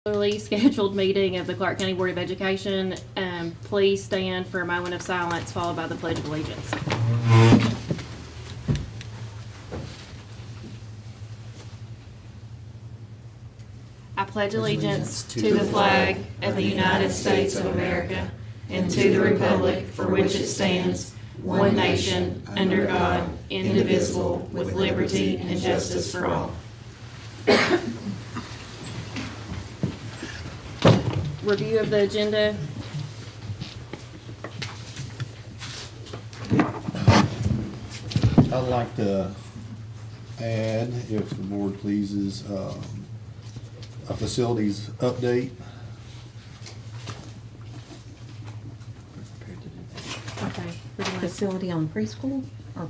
Regularly scheduled meeting of the Clark County Board of Education. Please stand for a moment of silence followed by the Pledge of Allegiance. I pledge allegiance to the flag of the United States of America and to the republic for which it stands, one nation, under God, indivisible, with liberty and justice for all. Review of the agenda. I'd like to add, if the board pleases, a facilities update. Okay. Facility on preschool? Or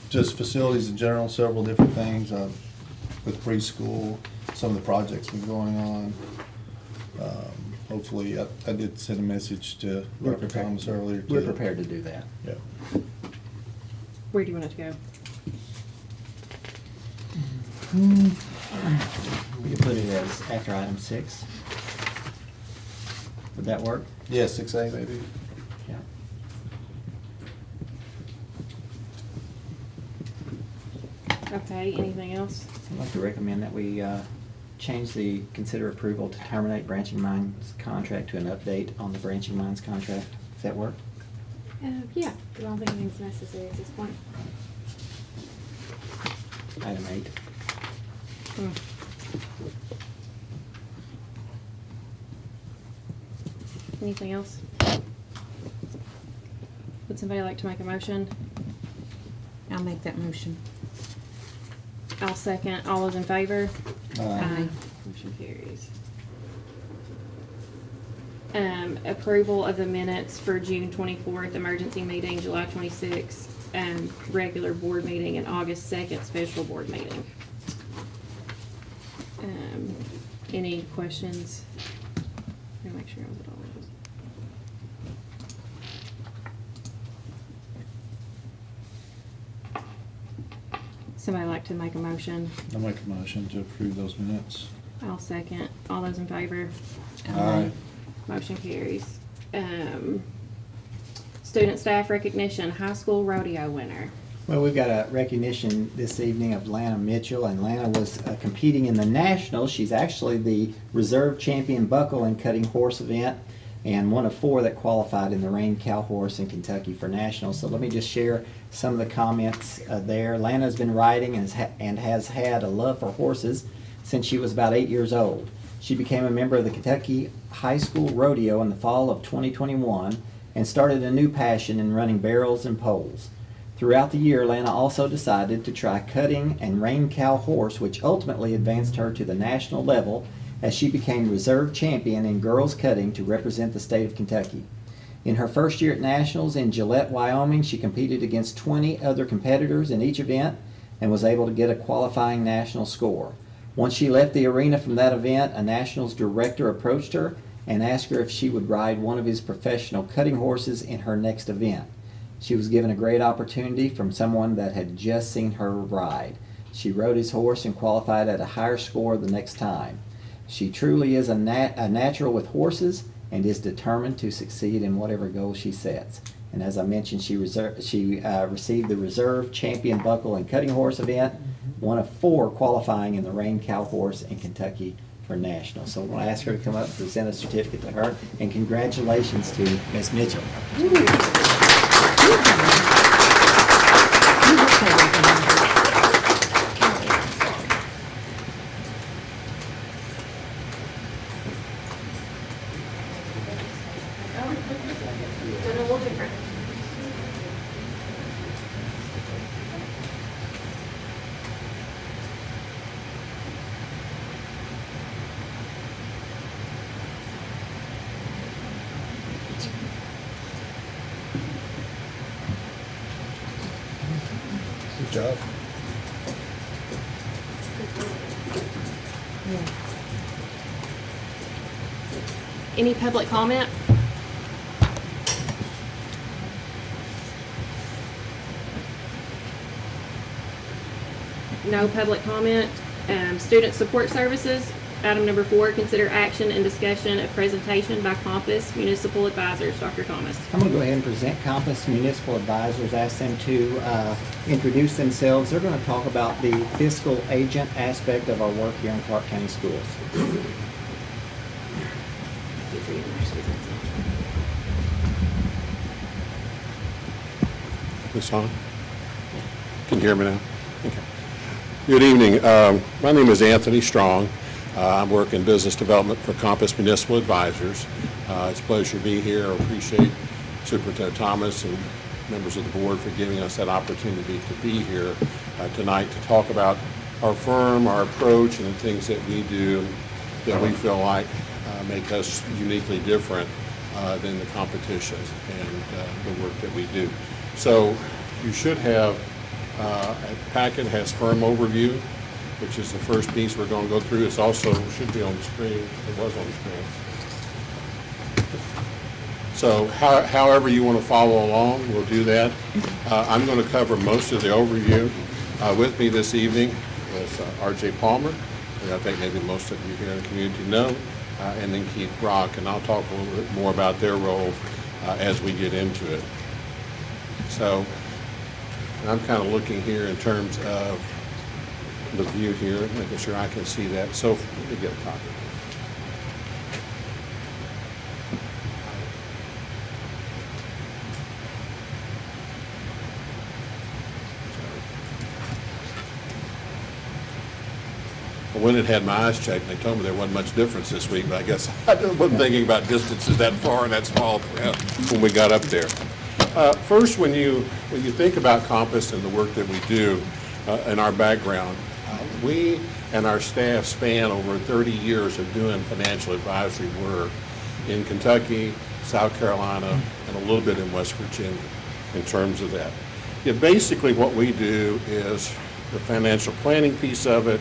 Just facilities in general, several different things with preschool, some of the projects been going on. Hopefully, I did send a message to Dr. Thomas earlier. We're prepared to do that. Yeah. Where do you want it to go? We can put it as after item 6. Would that work? Yeah, 6A maybe. Yeah. Okay, anything else? I'd like to recommend that we change the consider approval to terminate Branching Minds contract to an update on the Branching Minds contract. Does that work? Yeah, I don't think anything's necessary at this point. Item 8. Anything else? Would somebody like to make a motion? I'll make that motion. I'll second. All those in favor? Aye. Motion carries. Approval of the minutes for June 24th, emergency meeting, July 26th, regular board meeting, and August 2nd, special board meeting. Any questions? Let me make sure I was at all those. Somebody like to make a motion? I'll make a motion to approve those minutes. I'll second. All those in favor? Aye. Motion carries. Student staff recognition, high school rodeo winner. Well, we've got a recognition this evening of Lana Mitchell, and Lana was competing in the Nationals. She's actually the reserve champion buckle and cutting horse event, and one of 4 that qualified in the rein cow horse in Kentucky for Nationals. So let me just share some of the comments there. Lana's been riding and has had a love for horses since she was about 8 years old. She became a member of the Kentucky High School Rodeo in the fall of 2021 and started a new passion in running barrels and poles. Throughout the year, Lana also decided to try cutting and rein cow horse, which ultimately advanced her to the national level as she became reserve champion in girls cutting to represent the state of Kentucky. In her first year at Nationals in Gillette, Wyoming, she competed against 20 other competitors in each event and was able to get a qualifying national score. Once she left the arena from that event, a Nationals director approached her and asked her if she would ride one of his professional cutting horses in her next event. She was given a great opportunity from someone that had just seen her ride. She rode his horse and qualified at a higher score the next time. She truly is a natural with horses and is determined to succeed in whatever goal she sets. And as I mentioned, she received the reserve champion buckle and cutting horse event, one of 4 qualifying in the rein cow horse in Kentucky for nationals. So I want to ask her to come up and present a certificate to her, and congratulations to Ms. Mitchell. Done a little different. Good job. Any public comment? No public comment. Student support services, Item number 4, consider action and discussion of presentation by Compass Municipal Advisors. Dr. Thomas. I'm going to go ahead and present Compass Municipal Advisors, ask them to introduce themselves. They're going to talk about the fiscal agent aspect of our work here in Clark County Schools. This on? Can you hear me now? Okay. Good evening. My name is Anthony Strong. I'm working business development for Compass Municipal Advisors. It's a pleasure to be here. I appreciate Superintendent Thomas and members of the board for giving us that opportunity to be here tonight to talk about our firm, our approach, and the things that we do that we feel like make us uniquely different than the competition and the work that we do. So you should have a packet has firm overview, which is the first piece we're going to go through. It's also should be on the screen. It was on the screen. So however you want to follow along, we'll do that. I'm going to cover most of the overview. With me this evening is R.J. Palmer, who I think maybe most of you here in the community know, and then Keith Brock, and I'll talk a little bit more about their role as we get into it. So I'm kind of looking here in terms of the view here, making sure I can see that. So let me get a copy. I went and had my eyes checked, and they told me there wasn't much difference this week, but I guess I wasn't thinking about distances that far and that small when we got up there. First, when you think about Compass and the work that we do and our background, we and our staff span over 30 years of doing financial advisory work in Kentucky, South Carolina, and a little bit in West Virginia in terms of that. Yeah, basically what we do is the financial planning piece of it,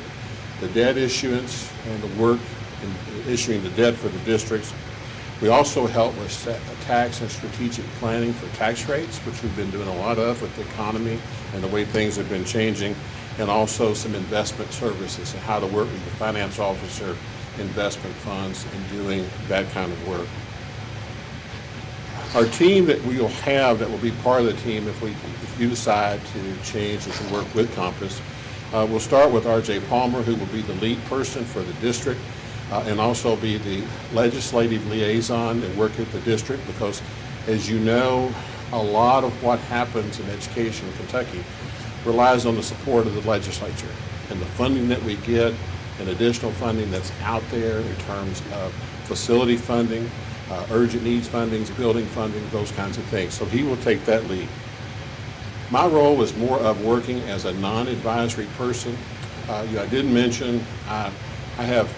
the debt issuance, and the work in issuing the debt for the districts. We also help with tax and strategic planning for tax rates, which we've been doing a lot of with the economy and the way things have been changing, and also some investment services and how to work with the finance officer, investment funds, and doing that kind of work. Our team that we will have that will be part of the team if you decide to change and to work with Compass, we'll start with R.J. Palmer, who will be the lead person for the district. And also be the legislative liaison and work at the district, because as you know, a lot of what happens in education in Kentucky relies on the support of the legislature and the funding that we get and additional funding that's out there in terms of facility funding, urgent needs fundings, building funding, those kinds of things. So he will take that lead. My role is more of working as a non-advisory person. I didn't mention I have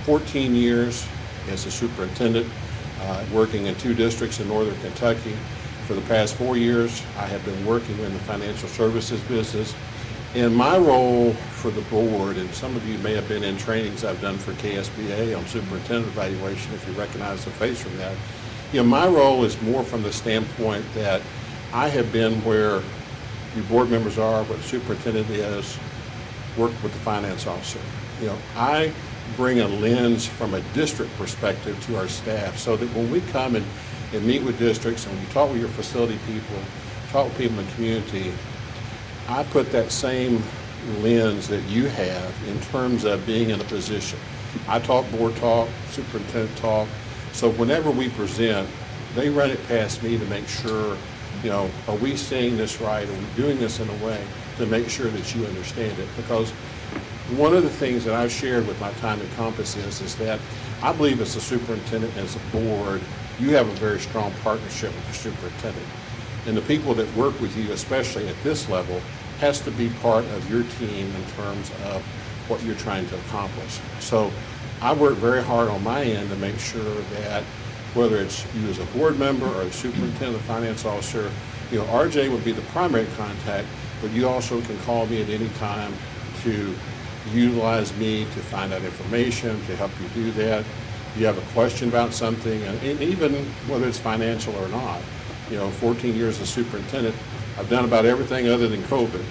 14 years as a superintendent, working in 2 districts in northern Kentucky. For the past 4 years, I have been working in the financial services business. And my role for the board, and some of you may have been in trainings I've done for KSBA on superintendent evaluation, if you recognize the face from that. My role is more from the standpoint that I have been where your board members are, where the superintendent is, worked with the finance officer. I bring a lens from a district perspective to our staff, so that when we come and meet with districts and we talk with your facility people, talk with people in the community, I put that same lens that you have in terms of being in a position. I talk board talk, superintendent talk, so whenever we present, they run it past me to make sure, are we saying this right? Are we doing this in a way to make sure that you understand it? Because one of the things that I've shared with my time at Compass is that I believe as a superintendent, as a board, you have a very strong partnership with the superintendent. And the people that work with you, especially at this level, has to be part of your team in terms of what you're trying to accomplish. So I work very hard on my end to make sure that whether it's you as a board member or the superintendent, the finance officer, RJ would be the primary contact, but you also can call me at any time to utilize me to find out information, to help you do that. You have a question about something, and even whether it's financial or not. 14 years as superintendent, I've done about everything other than COVID.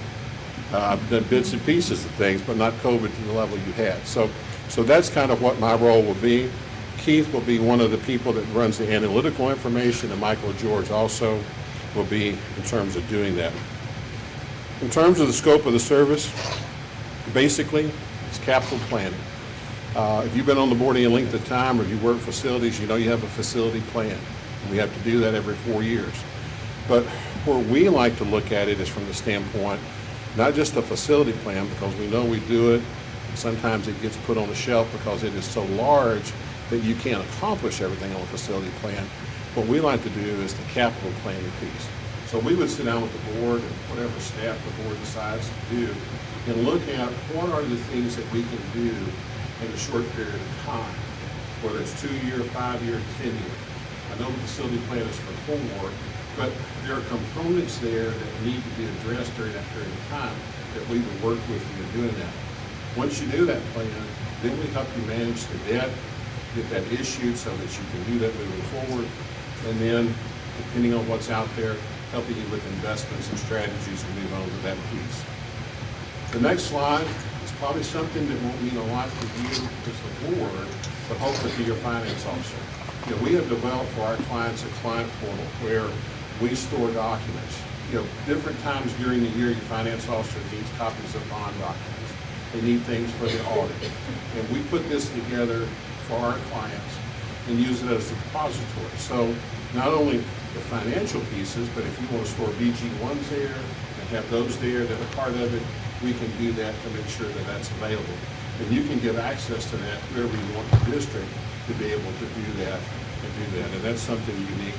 I've done bits and pieces of things, but not COVID to the level you had. So So that's kind of what my role will be. Keith will be one of the people that runs the analytical information, and Michael George also will be in terms of doing that. In terms of the scope of the service, basically, it's capital planning. If you've been on the board any length of time or you work facilities, you know you have a facility plan. We have to do that every 4 years. But where we like to look at it is from the standpoint, not just a facility plan, because we know we do it, and sometimes it gets put on the shelf because it is so large that you can't accomplish everything on a facility plan. What we like to do is the capital planning piece. So we would sit down with the board and whatever staff the board decides to do and look at what are the things that we can do in a short period of time, whether it's 2 year, 5 year, 10 year. I know the facility plan is for 4, but there are components there that need to be addressed during that period of time that we would work with you in doing that. Once you do that plan, then we help you manage the debt, get that issued so that you can do that moving forward, and then, depending on what's out there, helping you with investments and strategies to move on to that piece. The next slide is probably something that won't mean a lot to you as the board, but hopefully to your finance officer. You know, we have developed for our clients a client portal where we store documents. You know, different times during the year, your finance officer needs copies of bond documents. They need things for the audit. And we put this together for our clients and use it as a depository. So not only the financial pieces, but if you want to store BG1s there and have those there that are part of it, we can do that to make sure that that's available. And you can give access to that whoever you want the district to be able to do that and do that. And that's something unique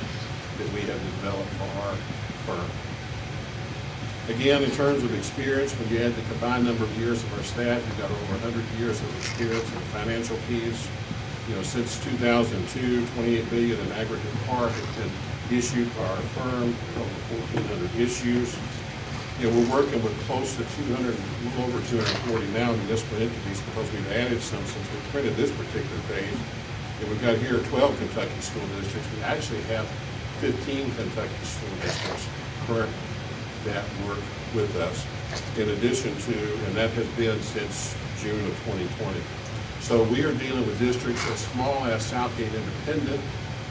that we have developed for our firm. Again, in terms of experience, when you add the combined number of years of our staff, you've got over 100 years of experience in the financial piece. You know, since 2002, 28 billion in aggregate par has been issued by our firm, over 1,400 issues. You know, we're working with close to 200, a little over 240 now municipal entities because we've added some since we printed this particular page. And we've got here 12 Kentucky school districts. We actually have 15 Kentucky school districts currently that work with us, in addition to, and that has been since June of 2020. So we are dealing with districts as small as Southgate Independent,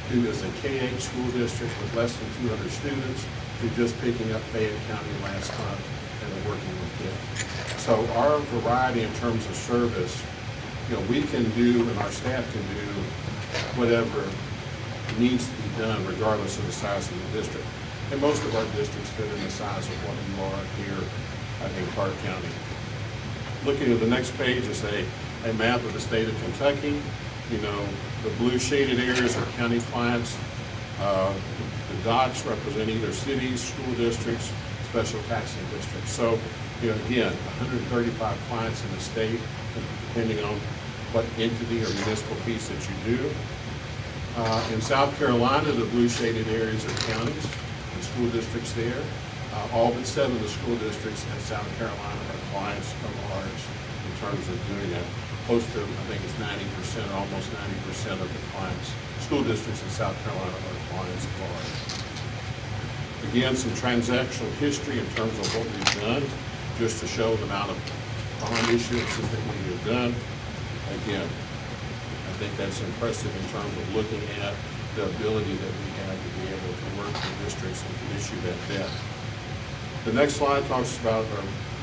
who is a K-8 school district with less than 200 students, who just picking up Fayette County last month and are working with them. So our variety in terms of service, you know, we can do and our staff can do whatever needs to be done regardless of the size of the district. And most of our districts fit in the size of what you are here in Clark County. Looking at the next page is a map of the state of Kentucky. You know, the blue shaded areas are county clients. The dots represent either cities, school districts, special taxing districts. So, you know, again, 135 clients in the state, depending on what entity or municipal piece that you do. In South Carolina, the blue shaded areas are counties and school districts there. All but 7 of the school districts in South Carolina are clients of ours in terms of doing that. Close to, I think it's 90%, almost 90% of the clients, school districts in South Carolina are clients of ours. Again, some transactional history in terms of what we've done, just to show the amount of bond issuances that we have done. Again, I think that's impressive in terms of looking at the ability that we have to be able to work with districts and to issue that debt. The next slide talks about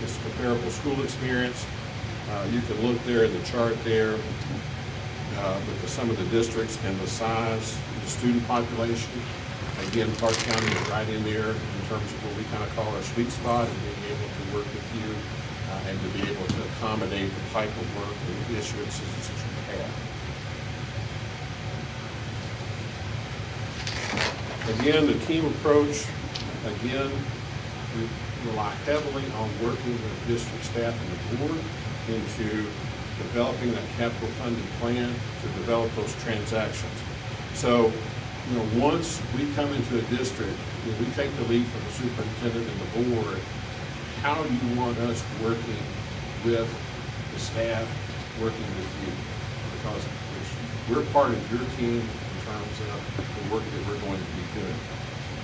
this comparable school experience. You can look there in the chart there with some of the districts and the size, the student population. Again, Clark County is right in there in terms of what we kind of call our sweet spot and being able to work with you and to be able to accommodate the type of work and issuances that you have. Again, the team approach, again, we rely heavily on working with district staff and the board into developing that capital funding plan to develop those transactions. So, you know, once we come into a district, you know, we take the lead from the superintendent and the board. How do you want us working with the staff, working with you? Because we're part of your team in terms of the work that we're going to be doing.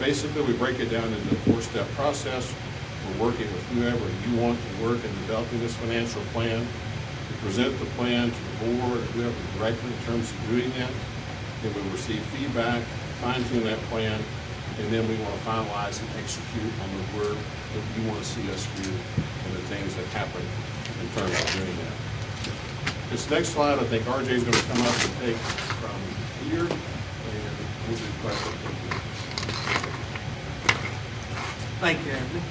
Basically, we break it down into a 4-step process. We're working with whoever you want to work in developing this financial plan. We present the plan to the board, whoever directly in terms of doing that. Then we receive feedback, fine tune that plan, and then we want to finalize and execute on the work that you want to see us do and the things that happen in terms of doing that. This next slide, I think RJ is going to come up and take from here, and we'll do questions. Thank you, Anthony.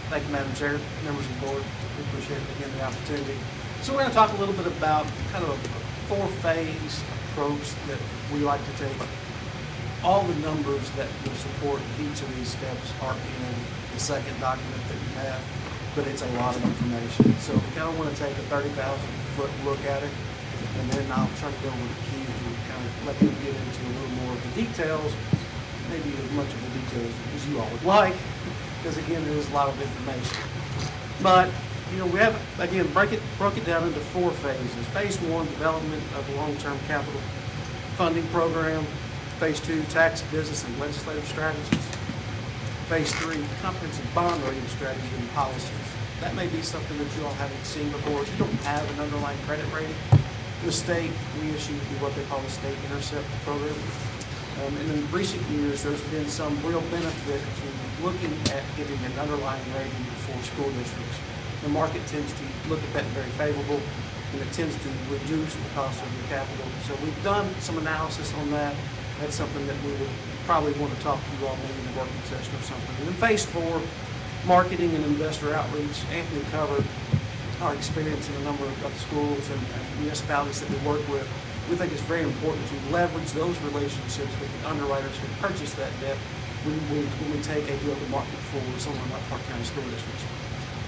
Thank you, Madam Chair, members of the board. We appreciate, again, the opportunity. So we're going to talk a little bit about kind of a four-phase approach that we like to take. All the numbers that will support each of these steps are in the second document that you have, but it's a lot of information. So if you kind of want to take a 30,000-foot look at it, and then I'll turn it over to Keith and kind of let him get into a little more of the details, maybe as much of the details as you all would like, because again, there is a lot of information. But, you know, we have, again, broke it down into four phases. Phase 1, development of a long-term capital funding program. Phase 2, tax, business, and legislative strategies. Phase 3, comprehensive bond rating strategy and policies. That may be something that you all haven't seen before. If you don't have an underlying credit rating, the state, we issue what they call the State Intercept Program. And in recent years, there's been some real benefit to looking at getting an underlying rating for school districts. The market tends to look at that very favorable, and it tends to reduce the cost of your capital. So we've done some analysis on that. That's something that we would probably want to talk to you all maybe in a working session or something. And then phase 4, marketing and investor outreach. Anthony covered our experience in a number of schools and municipalities that we work with. We think it's very important to leverage those relationships with the underwriters who purchase that debt when we take a deal to market for someone like Park County School Districts.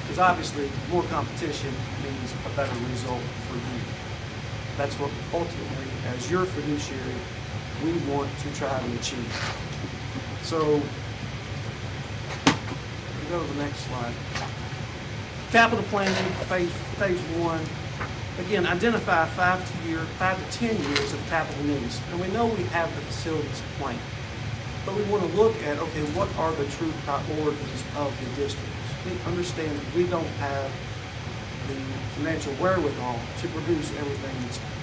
Because obviously, more competition means a better result for you. That's what ultimately, as your fiduciary, we want to try to achieve. So, we go to the next slide. Capital planning, phase 1. Again, identify 5 to 10 years of capital needs. And we know we have the facilities planned, but we want to look at, okay, what are the true priorities of the districts? We understand that we don't have the financial wherewithal to produce everything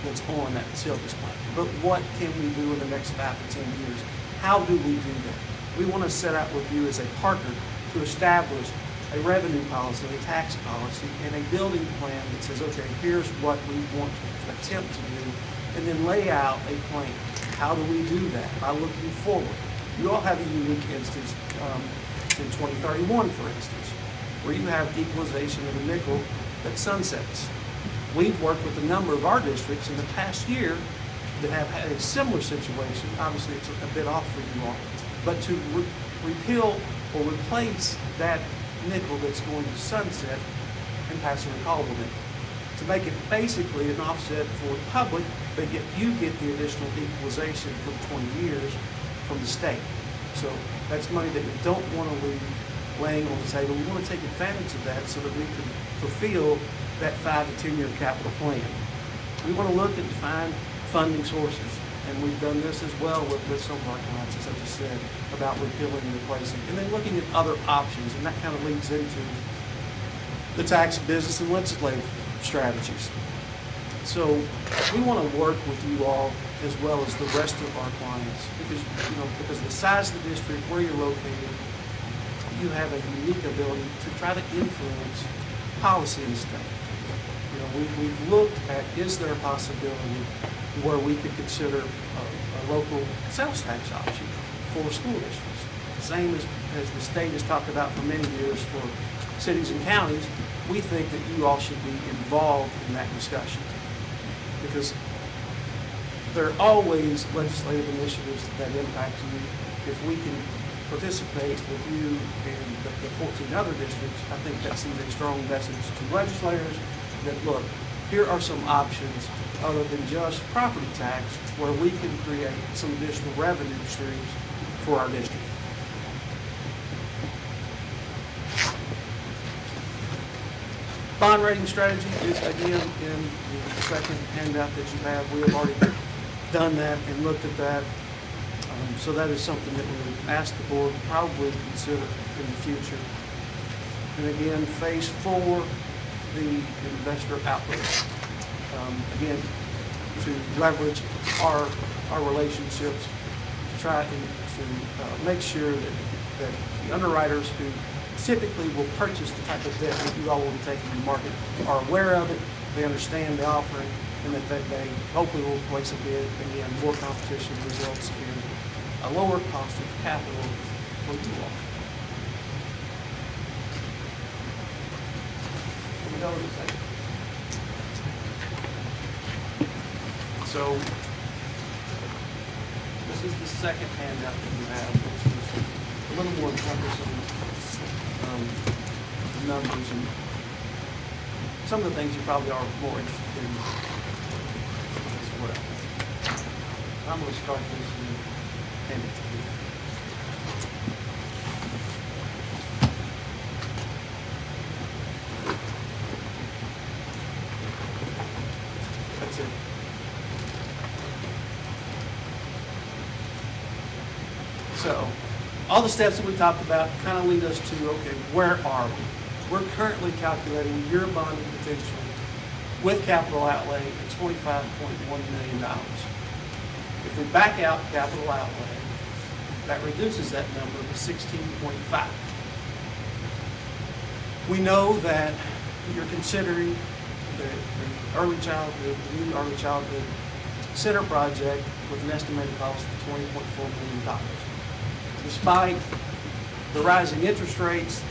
that's on that facilities plan. But what can we do in the next 5 to 10 years? How do we do that? We want to set out with you as a partner to establish a revenue policy, a tax policy, and a building plan that says, okay, here's what we want to attempt to do, and then lay out a plan. How do we do that? By looking forward. You all have a unique instance in 2031, for instance, where you have equalization of the nickel that sunsets. We've worked with a number of our districts in the past year that have had a similar situation. Obviously, it's a bit off for you all, but to repeal or replace that nickel that's going to sunset and pass a recallable nickel. To make it basically an offset for the public, but yet you get the additional equalization for 20 years from the state. So that's money that we don't want to leave laying on the table. We want to take advantage of that so that we can fulfill that 5 to 10 year capital plan. We want to look and define funding sources. And we've done this as well with some of our clients, as I just said, about repealing and replacing. And then looking at other options, and that kind of leads into the tax, business, and legislative strategies. So we want to work with you all as well as the rest of our clients because of the size of the district, where you're located, you have a unique ability to try to influence policy in the state. We've looked at, is there a possibility where we could consider a local sales tax option for school districts? Same as the state has talked about for many years for cities and counties, we think that you all should be involved in that discussion. Because there are always legislative initiatives that impact you. If we can participate with you and the 14 other districts, I think that sends a strong message to legislators that, look, here are some options other than just property tax where we can create some additional revenue streams for our district. Bond rating strategy is again in the second handout that you have. We have already done that and looked at that. So that is something that we would ask the board to probably consider in the future. And again, phase 4, the investor outreach. again, to leverage our relationships to try to make sure that the underwriters who typically will purchase the type of debt that you all will be taking to the market are aware of it, they understand the offering, and that they hopefully will place a bid. Again, more competition results in a lower cost of capital for you all. Can we go to the second? So, this is the second handout that you have, which is a little more cumbersome, numbers and some of the things you probably are more interested in as well. I'm going to start this and hand it to you. That's it. So, all the steps that we talked about kind of lead us to, okay, where are we? We're currently calculating your bonding potential with capital outlay at $25.1 million. If we back out capital outlay, that reduces that number to 16.5. We know that you're considering the early childhood, the new early childhood center project with an estimated cost of $20.4 million. Despite the rising interest rates,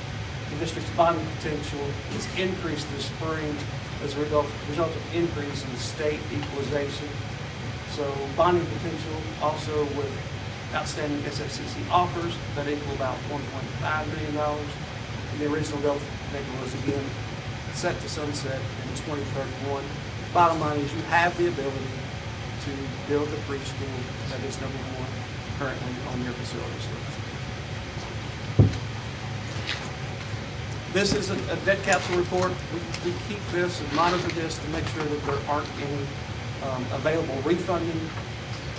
the district's bonding potential has increased this spring as a result of increase in state equalization. So bonding potential also with outstanding SFCC offers that equal about $1.5 million. And the original goal was again set to sunset in 2031. Bottom line is you have the ability to build the preschool that is number one currently on your facilities list. This is a debt capsule report. We keep this and monitor this to make sure that there aren't any available refunding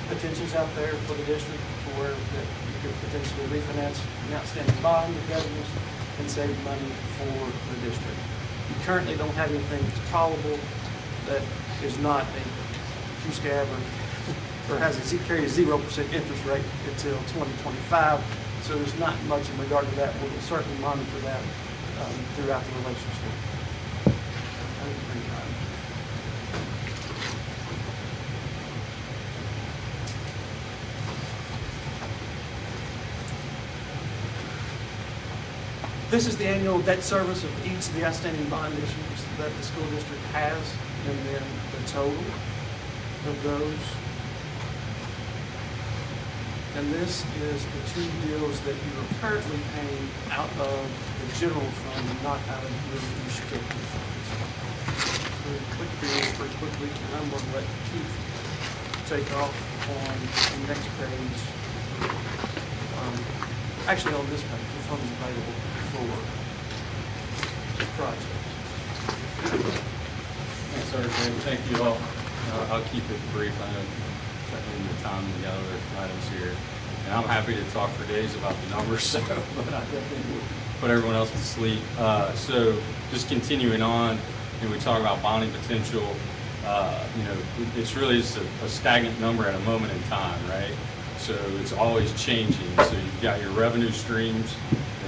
potentials out there for the district to where that you could potentially refinance an outstanding bond with revenues and save money for the district. You currently don't have anything that's callable that is not a QSCAB or has carry a 0% interest rate until 2025. So there's not much in regard to that. We'll certainly monitor that throughout the relationship. This is the annual debt service of each of the outstanding bond issues that the school district has, and then the total of those. And this is the two deals that you are currently paying out of the general fund and not out of your restricted funds. Very quickly, and I'm going to let Keith take off on the next page. Actually, on this page, the funds available for this project. Thanks, RJ. Thank you all. I'll keep it brief. I know the time and the other items here. And I'm happy to talk for days about the numbers, so, but I definitely will put everyone else to sleep. So just continuing on, we talk about bonding potential. It's really just a stagnant number at a moment in time, right? So it's always changing. So you've got your revenue streams,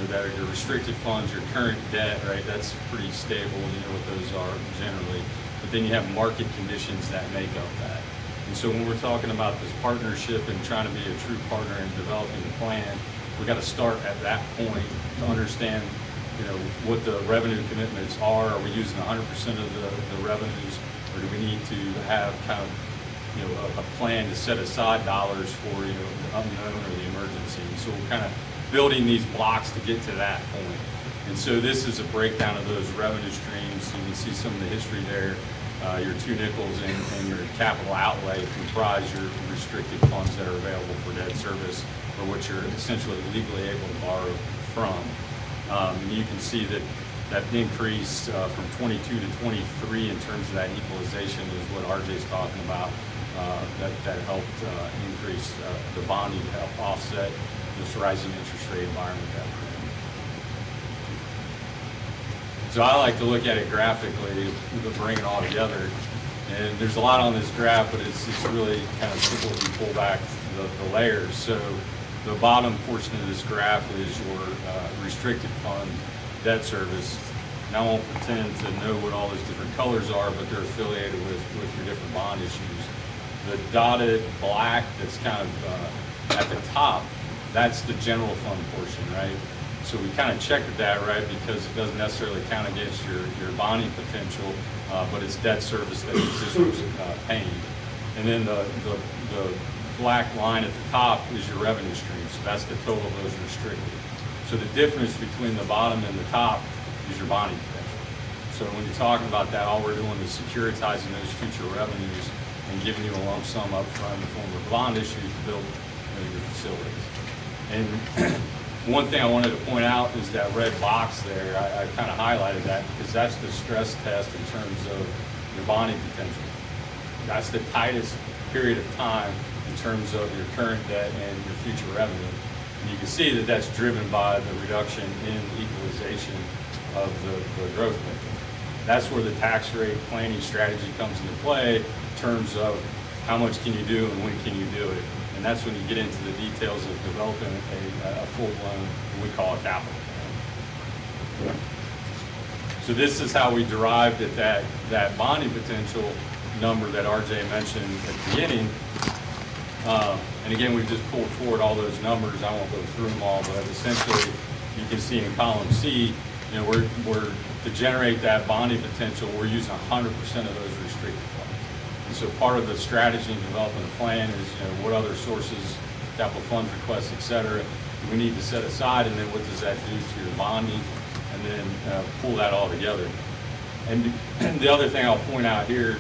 that are your restricted funds, your current debt, right? That's pretty stable, what those are generally. But then you have market conditions that make up that. And so when we're talking about this partnership and trying to be a true partner in developing the plan, we got to start at that point to understand, what the revenue commitments are. Are we using 100% of the revenues, or do we need to have kind of, a plan to set aside dollars for, the unknown or the emergency? And so we're kind of building these blocks to get to that point. And so this is a breakdown of those revenue streams. You can see some of the history there. Your two nickels and your capital outlay comprise your restricted funds that are available for debt service, or what you're essentially legally able to borrow from. And you can see that increase from 22 to 23 in terms of that equalization is what RJ's talking about. That helped increase the bonding to help offset this rising interest rate environment that we're in. So I like to look at it graphically to bring it all together. And there's a lot on this graph, but it's really kind of simple if you pull back the layers. So the bottom portion of this graph is your restricted fund debt service. And I won't pretend to know what all those different colors are, but they're affiliated with your different bond issues. The dotted black that's kind of at the top, that's the general fund portion, right? So we kind of checkered that, right, because it doesn't necessarily count against your bonding potential, but it's debt service that the district's paying. And then the black line at the top is your revenue stream, so that's the total of those restricted. So the difference between the bottom and the top is your bonding potential. So when you're talking about that, all we're doing is securitizing those future revenues and giving you a lump sum up front in the form of bond issues to build your facilities. And one thing I wanted to point out is that red box there. I kind of highlighted that because that's the stress test in terms of your bonding potential. That's the tightest period of time in terms of your current debt and your future revenue. And you can see that that's driven by the reduction in equalization of the growth rate. That's where the tax rate planning strategy comes into play in terms of how much can you do and when can you do it. And that's when you get into the details of developing a full-blown, what we call a capital plan. So this is how we derived at that bonding potential number that RJ mentioned at the beginning. And again, we've just pulled forward all those numbers. I won't go through them all, but essentially you can see in column C, we're to generate that bonding potential, we're using 100% of those restricted funds. And so part of the strategy in developing a plan is, what other sources, capital funds requests, et cetera, we need to set aside, and then what does that do to your bonding, and then pull that all together. And the other thing I'll point out here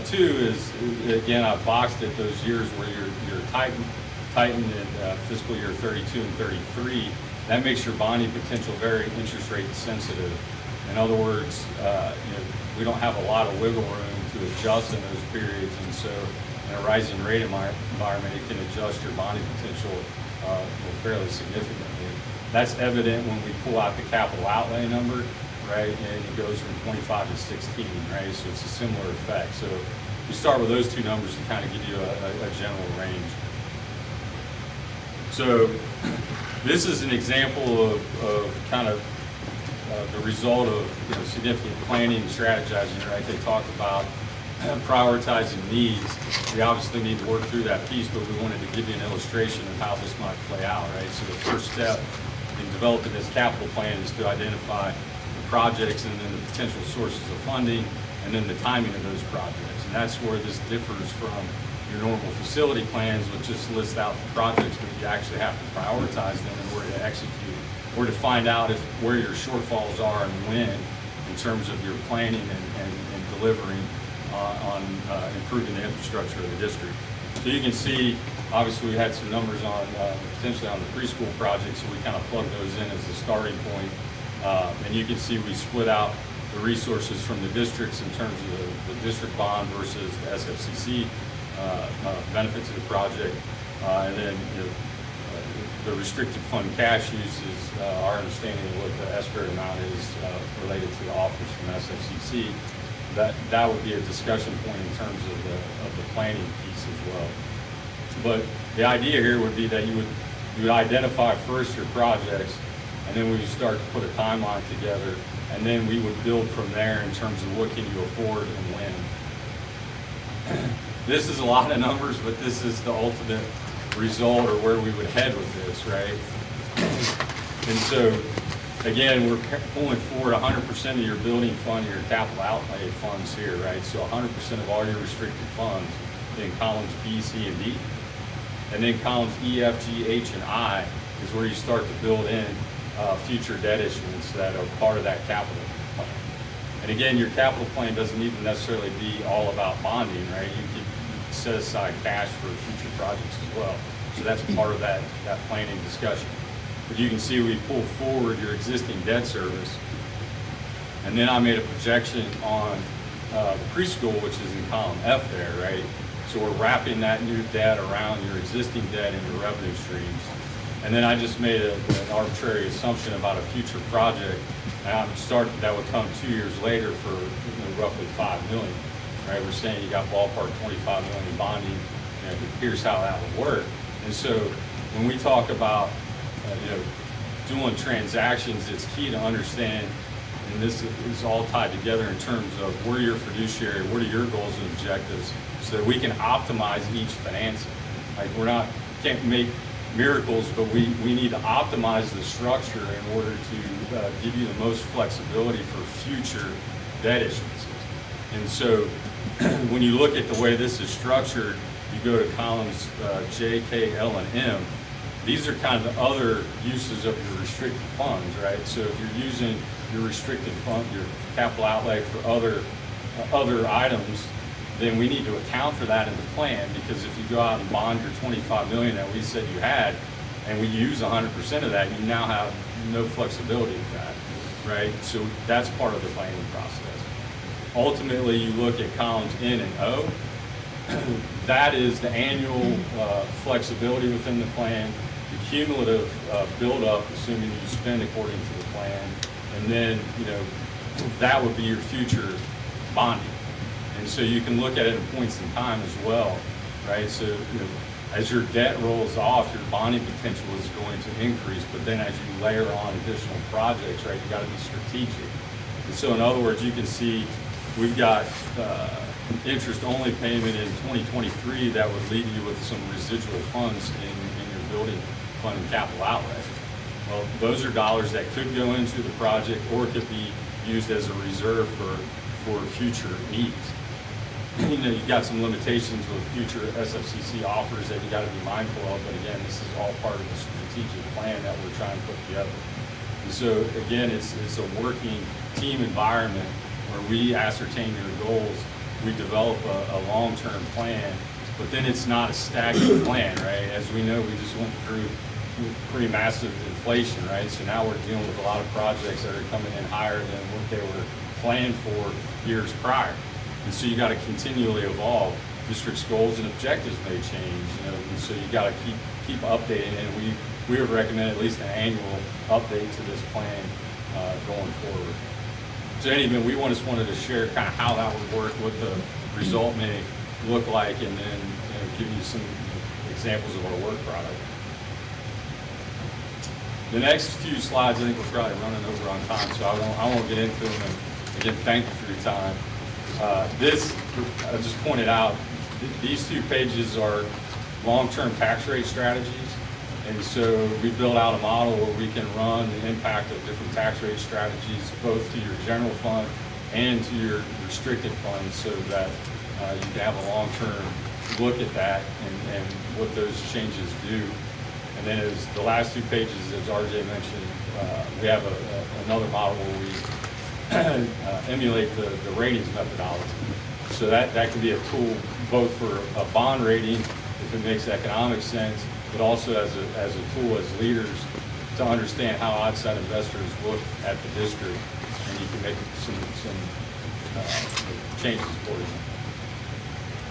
too is, again, I've boxed it those years where you're tightened in fiscal year 32 and 33. That makes your bonding potential very interest rate sensitive. In other words, we don't have a lot of wiggle room to adjust in those periods, and so in a rising rate environment, it can adjust your bonding potential fairly significantly. That's evident when we pull out the capital outlay number, right, and it goes from 25 to 16, right, so it's a similar effect. So we start with those two numbers to kind of give you a general range. So this is an example of kind of the result of significant planning and strategizing, right? They talked about prioritizing needs. We obviously need to work through that piece, but we wanted to give you an illustration of how this might play out, right? So the first step in developing this capital plan is to identify the projects and then the potential sources of funding and then the timing of those projects. And that's where this differs from your normal facility plans, which just list out the projects, but you actually have to prioritize them in order to execute, or to find out where your shortfalls are and when in terms of your planning and delivering on improving the infrastructure of the district. So you can see, obviously we had some numbers on potentially on the preschool project, so we kind of plugged those in as a starting point. And you can see we split out the resources from the districts in terms of the district bond versus the SFCC benefit to the project. And then the restricted fund cash use is our understanding of what the escrow amount is related to the offers from SFCC. That would be a discussion point in terms of the planning piece as well. But the idea here would be that you would identify first your projects, and then we would start to put a timeline together, and then we would build from there in terms of what can you afford and when. This is a lot of numbers, but this is the ultimate result or where we would head with this, right? And so, again, we're pulling forward 100% of your building fund, your capital outlay funds here, right? So 100% of all your restricted funds in columns B, C, and D. And then columns E, F, G, H, and I is where you start to build in future debt issuance that are part of that capital plan. And again, your capital plan doesn't even necessarily be all about bonding, right? You can set aside cash for future projects as well. So that's part of that planning discussion. But you can see we pull forward your existing debt service. And then I made a projection on the preschool, which is in column F there, right? So we're wrapping that new debt around your existing debt and your revenue streams. And then I just made an arbitrary assumption about a future project that would come 2 years later for roughly $5 million. right? We're saying you got ballpark 25 million bonding, you know, here's how that would work. And so when we talk about, you know, doing transactions, it's key to understand, and this is all tied together in terms of we're your fiduciary, what are your goals and objectives, so that we can optimize each financing. Like can't make miracles, but we need to optimize the structure in order to give you the most flexibility for future debt issuances. And so when you look at the way this is structured, you go to columns J, K, L, and M. These are kind of the other uses of your restricted funds, right? So if you're using your restricted fund, your capital outlay for other items, then we need to account for that in the plan, because if you go out and bond your 25 million that we said you had, and we use 100% of that, you now have no flexibility with that, right? So that's part of the planning process. Ultimately, you look at columns N and O. That is the annual flexibility within the plan, the cumulative buildup, assuming you spend according to the plan, and then, you know, that would be your future bonding. And so you can look at it in points in time as well, right? So, you know, as your debt rolls off, your bonding potential is going to increase, but then as you layer on additional projects, right, you got to be strategic. And so in other words, you can see we've got interest-only payment in 2023 that would leave you with some residual funds in your building fund and capital outlay. Well, those are dollars that could go into the project or could be used as a reserve for future needs. You know, you've got some limitations with future SFCC offers that you got to be mindful of, but again, this is all part of the strategic plan that we're trying to put together. And so again, it's a working team environment where we ascertain your goals, we develop a long-term plan, but then it's not a stagnant plan, right? As we know, we just went through pretty massive inflation, right? So now we're dealing with a lot of projects that are coming in higher than what they were planned for years prior. And so you got to continually evolve. District's goals and objectives may change, you know, and so you got to keep updating. And we would recommend at least an annual update to this plan going forward. So anyway, we just wanted to share kind of how that would work, what the result may look like, and then, you know, give you some examples of our work product. The next few slides, I think we're probably running over on time, so I won't get into them. And again, thank you for your time. This, I just pointed out, these 2 pages are long-term tax rate strategies. And so we built out a model where we can run the impact of different tax rate strategies, both to your general fund and to your restricted funds, so that you can have a long-term look at that and what those changes do. And then as the last 2 pages, as RJ mentioned, we have another model where we emulate the ratings methodology. So that can be a tool both for a bond rating, if it makes economic sense, but also as a tool as leaders to understand how outside investors look at the district, and you can make some changes accordingly.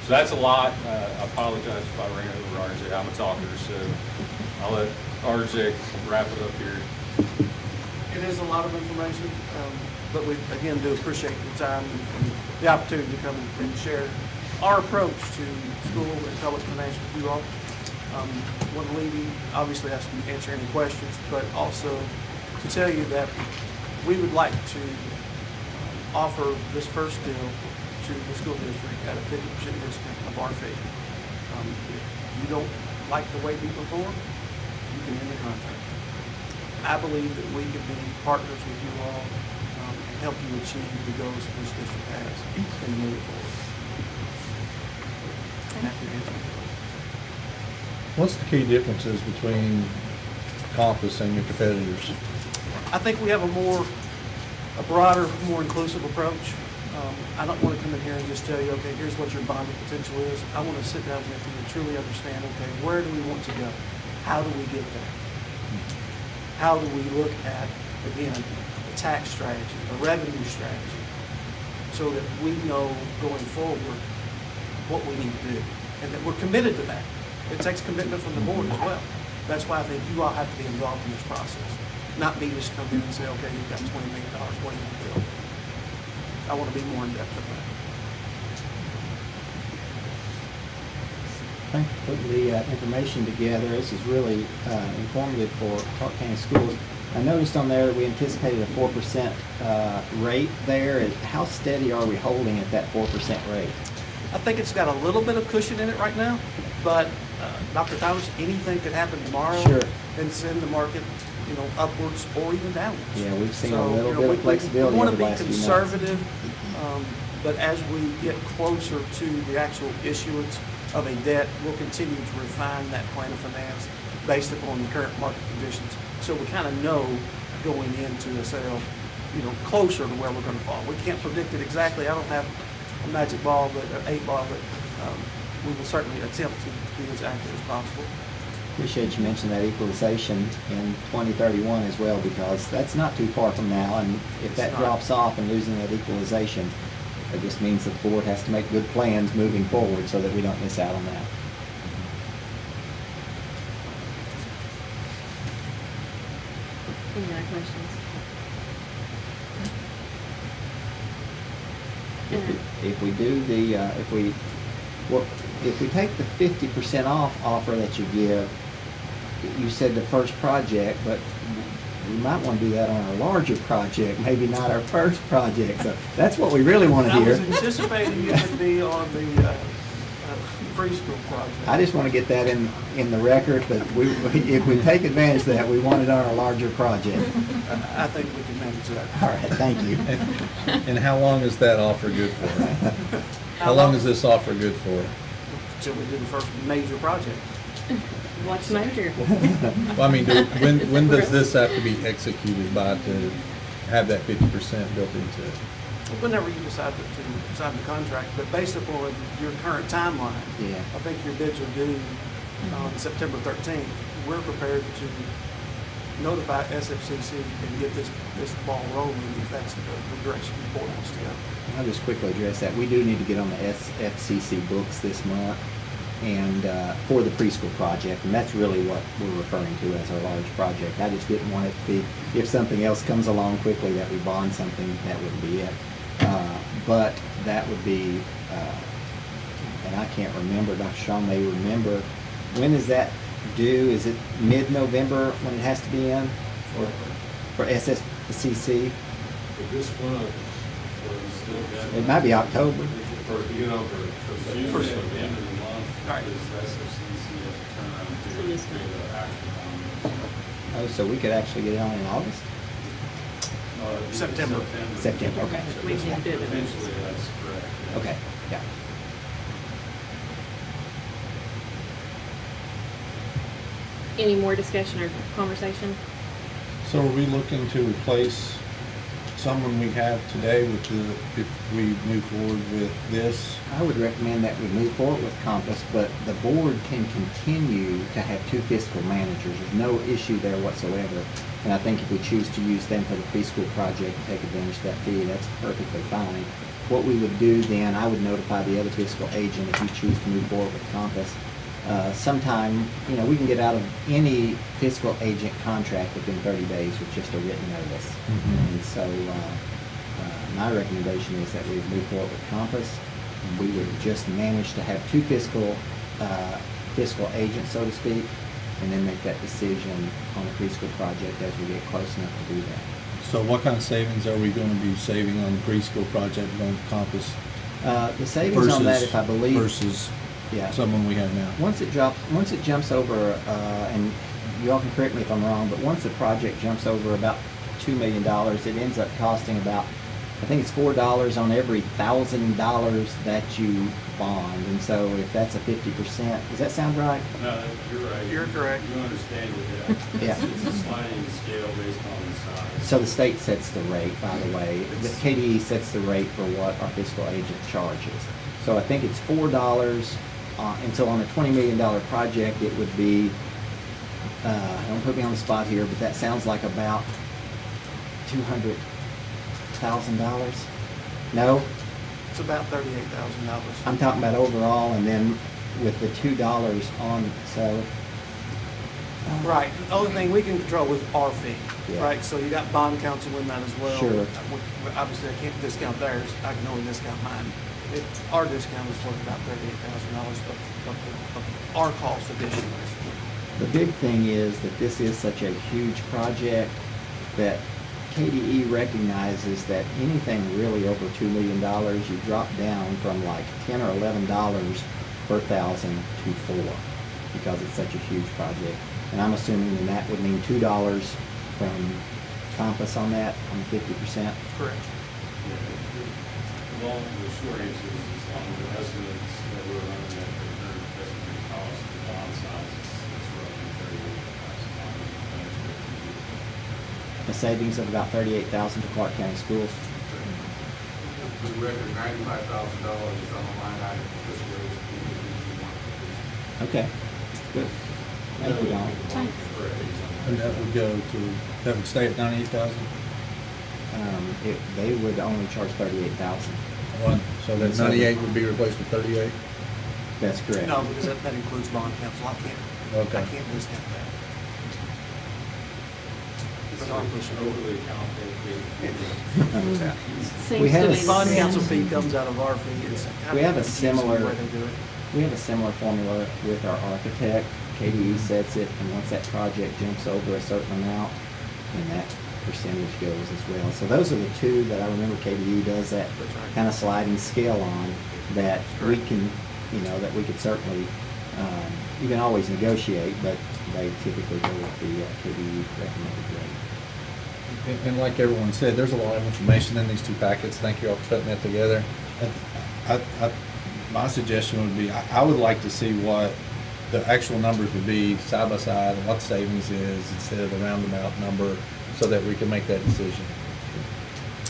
So that's a lot. I apologize if I ran over RJ. I'm a talker, so I'll let RJ wrap it up here. It is a lot of information, but we, again, do appreciate the time and the opportunity to come and share our approach to school and public finance with you all. Want to leave you, obviously, I can answer any questions, but also to tell you that we would like to offer this first deal to the school district at a 50% discount of our fee. If you don't like the way we perform, you can end the contract. I believe that we can be partners with you all and help you achieve the goals that this district has and move forward. Happy to answer your questions. What's the key differences between Compass and your competitors? I think we have a broader, more inclusive approach. I don't want to come in here and just tell you, okay, here's what your bonding potential is. I want to sit down with you and truly understand, okay, where do we want to go? How do we get there? How do we look at, again, a tax strategy, a revenue strategy, so that we know going forward what we need to do, and that we're committed to that. It takes commitment from the board as well. That's why I think you all have to be involved in this process, not me just come in and say, okay, you've got $20 million, what do you want to build? I want to be more in depth of that. Thank you for putting the information together. This is really informative for Clark County Schools. I noticed on there we anticipated a 4% rate there. How steady are we holding at that 4% rate? I think it's got a little bit of cushion in it right now, but Dr. Thomas, anything could happen tomorrow. Sure. And send the market, upwards or even downwards. Yeah, we've seen a So, little bit of flexibility We over want the to last be few months. conservative, but as we get closer to the actual issuance of a debt, we'll continue to refine that plan of finance based upon the current market conditions. So we kind of know going into a sale, closer to where we're going to fall. We can't predict it exactly. I don't have a magic ball, but an 8 ball, but we will certainly attempt to be as accurate as possible. Appreciate you mentioning that equalization in 2031 as well, because that's not too far from now, and if that not. drops off and losing that equalization, it just means that the board has to make good plans moving forward so that we don't miss out on that. Any other questions? If we do the, if we take the 50% off offer that you give, you said the first project, but we might want to do that on our larger project, maybe not our first project. So that's what we really want to I was hear. anticipating it would be on the preschool project. I just want to get that in the record, but if we take advantage of that, we want it on our larger project. I think we can manage that. All right, thank you. And how long is that offer good for? How long is this offer good for? Till we do the first major project. What's major? Well, I mean, when does this have to be executed by to have that 50% built into it? Whenever you decide to sign the contract, but based upon your current timeline, Yeah. I think your bids are due on September 13th. We're prepared to notify SFCC and get this ball rolling if that's the direction the board wants to go. I'll just quickly address that. We do need to get on the SFCC books this month and for the preschool project, and that's really what we're referring to as our large project. I just didn't want it to be, if something else comes along quickly, that we bond something, that would be it. But that would be, and I can't remember, Dr. Shaw may remember, when is that due? Is it mid-November when it has to be in for SFCC? This one was It might be October. for June at the end of the month. Right. SFCC has a turnaround period for the action on Oh, so we could actually get it on in August? September. September, okay. We can do it. Eventually, that's correct. yeah. Okay, yeah. Any more discussion or conversation? So are we looking to replace someone we have today with if we move forward with this? I would recommend that we move forward with Compass, but the board can continue to have two fiscal managers. There's no issue there whatsoever. And I think if we choose to use them for the preschool project and take advantage of that fee, that's perfectly fine. What we would do then, I would notify the other fiscal agent if you choose to move forward with Compass. Sometime, we can get out of any fiscal agent contract within 30 days with just a written notice. And so my recommendation is that we move forward with Compass. We would just manage to have two fiscal agents, so to speak, and then make that decision on the preschool project as we get close enough to do that. So what kind of savings are we going to be saving on the preschool project going to Compass The savings on that, if I believe, versus yeah. someone we have now? Once it jumps over, and you all can correct me if I'm wrong, but once the project jumps over about $2 million, it ends up costing about, I think it's $4 on every $1,000 that you bond. And so if that's a 50%, does that sound right? No, you're right. You're correct. You understand it, yeah. Yeah. It's a sliding scale based on the size. So the state sets the rate, by the way. The KDE sets the rate for what our fiscal agent charges. So I think it's $4, and so on a $20 million project, it would be, don't put me on the spot here, but that sounds like about $200,000. No? It's about $38,000. I'm talking about overall, and then with the $2 on, so. Right. The only thing we can control is our fee, Yeah. right? So you got bond counsel in that as well. Sure. Obviously, I can't discount theirs. I can only discount mine. Our discount is worth about $38,000 of our cost additionally. The big thing is that this is such a huge project that KDE recognizes that anything really over $2 million, you drop down from like $10 or $11 per thousand to $4 because it's such a huge project. And I'm assuming that would mean $2 from Compass on that, on 50%. Correct. The short answer is on the estimates that we're running at the current estimated cost, the bond size is roughly $38,000. A savings of about $38,000 to Clark County Schools. For the record, $95,000 is on the line item for fiscal year 2021. Okay, good. Thank you, Don. And that would go to, that would stay at 98,000? They would only charge $38,000. So that 98 would be replaced with 38? That's correct. No, because that includes bond counsel. I Okay. can't discount that. It's But our pushing overly complicated. Seems We have to a be Bond the counsel same. fee comes out of our fee. It's kind We of have a confusing similar- the way they do it. We have a similar formula with our architect. KDE sets it, and once that project jumps over a certain amount, then that percentage goes as well. So those are the two that I remember KDE does that That's right. kind of sliding scale on, that we can, that we could certainly, you can always negotiate, but they typically go with the KDE recommended rate. And like everyone said, there's a lot of information in these two packets. Thank you all for putting that together. My suggestion would be, I would like to see what the actual numbers would be side by side and what the savings is instead of the roundabout number, so that we can make that decision.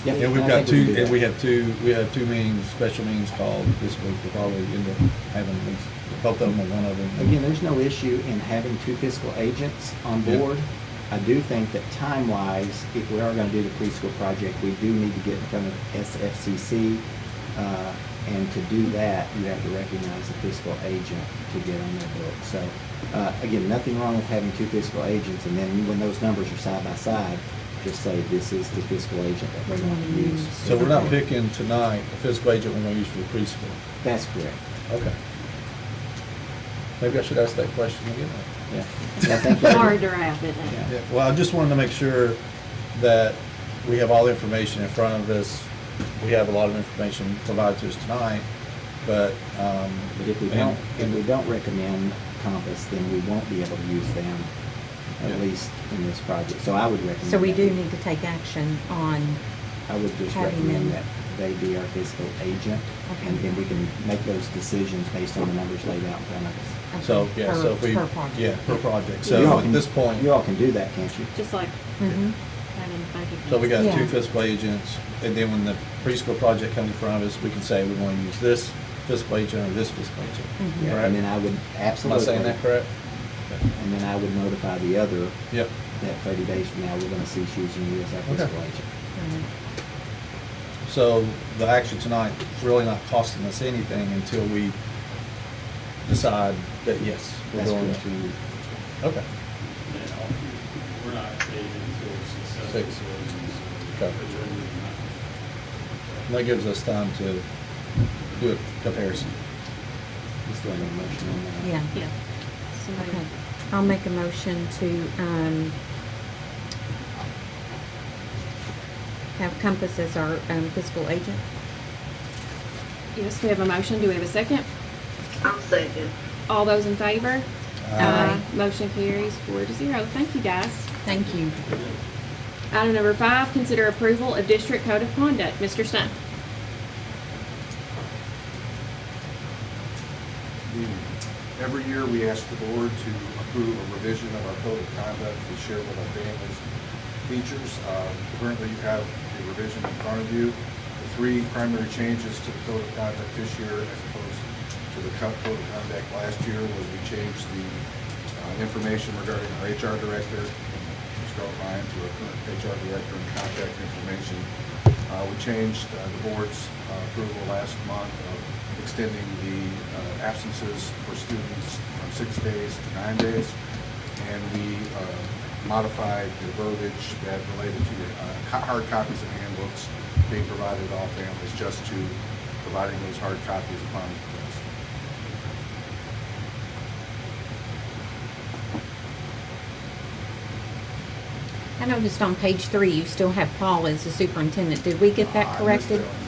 Yep, And we've I got think we can two, do and that. we have two meetings, special meetings called this week. We'll probably end up having at least both of them or one of them. Again, there's no issue in having two fiscal agents on Yeah. board. I do think that time-wise, if we are gonna do the preschool project, we do need to get in front of SFCC. And to do that, you have to recognize a fiscal agent to get on their book. So, again, nothing wrong with having two fiscal agents, and then when those numbers are side by side, just say this is the fiscal agent that we're going to use. So we're not picking tonight the fiscal agent we're gonna use for the preschool. That's correct. Okay. Maybe I should ask that question again. Yeah. Yeah, thank you. Hard to wrap it up. Yeah, well, I just wanted to make sure that we have all the information in front of us. We have a lot of information provided to us tonight, but, But if we don't recommend Compass, then we won't be able to use them, Yeah. at least in this project. So I would recommend. So we that do need to take action on, I would just having recommend them- that they be our fiscal agent, and Okay. then we can make those decisions based on the numbers laid out in front of us. so, yeah, so if we, per project. yeah, per project. You all So at can- this point, You all can do that, can't you? Just like Mhm. having bank accounts. so we got two Yeah. fiscal agents, and then when the preschool project comes in front of us, we can say we want to use this fiscal agent or this fiscal agent. Mhm. Yeah, Correct? and then I would Am I absolutely. saying that correct? And then I would notify the other Yep. that 30 days from now, we're gonna cease using you as our Okay. fiscal agent. Mhm. So the action tonight is really not costing us anything until we decide that, yes, we're That's going correct. to, okay. We're not paid until successful Six. facilities. Okay. And that gives us time to do a comparison. Just doing a motion on that. Yeah, Yeah. Somebody- okay. I'll make a motion to, have Compass as our, fiscal agent. Yes, we have a motion. Do we have a second? I'll second. All those in favor? Aye. Motion carries 4-0. Thank you, guys. Thank you. Item number 5, consider approval of district code of conduct. Mr. Stone. Every year, we ask the board to approve a revision of our code of conduct to share with our families features. Currently, you have the revision in front of you. The 3 primary changes to the code of conduct this year as opposed to the code of conduct last year was we changed the information regarding our HR director, Mr. O'Brien, to our current HR director and contact information. We changed the board's approval last month of extending the absences for students from 6 days to 9 days. And we modified the verbiage that related to hard copies of handbooks being provided to all families just to providing those hard copies upon request. I noticed on page 3, you still have Paul as the superintendent. Did we get that I missed corrected? that one.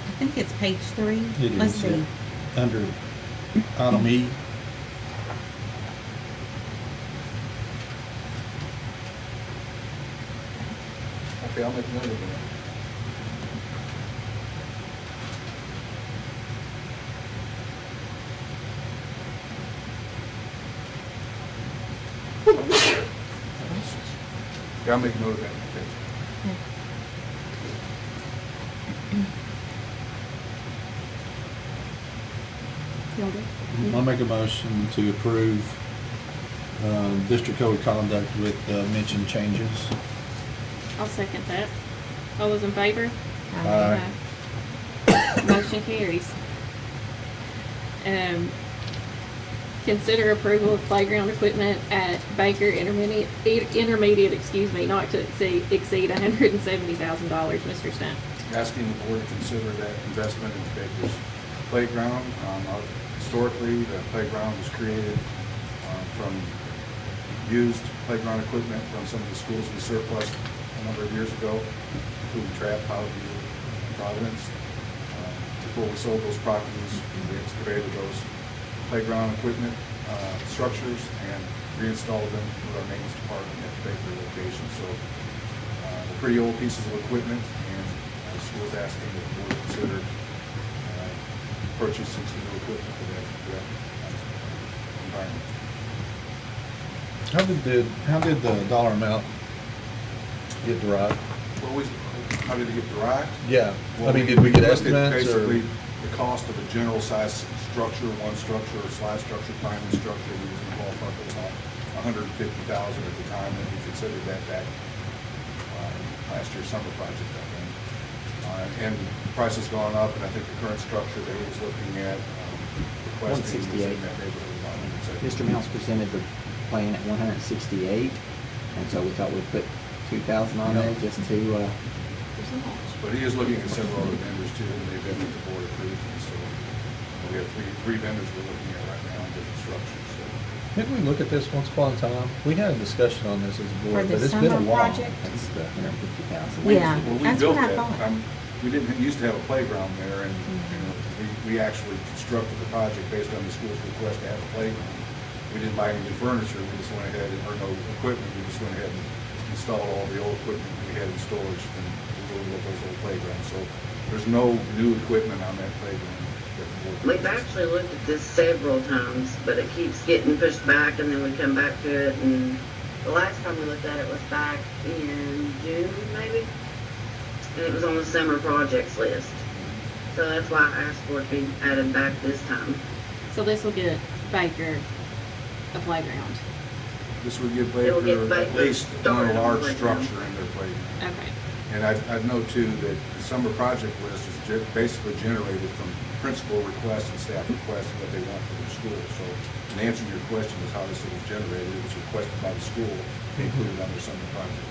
I think it's page 3. It Let's is, see. yeah. Under item E. Okay, I'll make a note of that. Yeah, I'll make a note of that. Okay. I'll make a motion to approve district code of conduct with mentioned changes. I'll second that. All those in favor? Aye. Motion carries. Consider approval of playground equipment at Baker Intermediate, not to exceed $170,000, Mr. Stunt. Asking the board to consider that investment in Baker's playground. Historically, the playground was created from used playground equipment from some of the schools we surplused a number of years ago, including Trapp, Powderview, and Providence. Before we sold those properties, we excavated those playground equipment structures and reinstalled them with our maintenance department at the Baker location. So they're pretty old pieces of equipment, and the school is asking that the board consider purchasing some new equipment for that environment. How did the dollar amount get derived? Well, how did it get derived? Yeah, Well, I mean, did we get looked at estimates or? Basically, the cost of a general size structure, one structure, or slide structure, climbing structure, we was in the ballpark of about $150,000 at the time, and we considered that back last year's summer project, I think. And the price has gone up, and I think the current structure that he was looking at, requesting was in 168. that neighborhood of about 170. Mr. Mouse presented the plan at 168, and so we thought we'd put 2,000 on there just to, But he is looking at several other vendors too, and they've been with the board approved, and so we have three vendors we're looking at right now in different structures, so. Didn't we look at this once upon a time? We had a discussion on this as a board, For the but it's been a summer while. project? that's the 150,000. Yeah, Well, we that's built what I that. thought. We didn't, used to have a playground there, and, we actually constructed the project based on the school's request to have a playground. We didn't buy any new furniture, we just went ahead, or no equipment, we just went ahead and installed all the old equipment we had in storage from those old playgrounds. So there's no new equipment on that playground. that the board We've uses. actually looked at this several times, but it keeps getting pushed back and then we come back to it. And the last time we looked at it was back in June, maybe? And it was on the summer projects list. So that's why I asked for it to be added back this time. So this will get Baker a playground. This would give It'll get Baker at Baker least one started on large playground. structure in their playground. Okay. And I'd note too that the summer project list is basically generated from principal requests and staff requests and what they want for their school. So in answer to your question is how this was generated, it was requested by the school, included on their summer project list.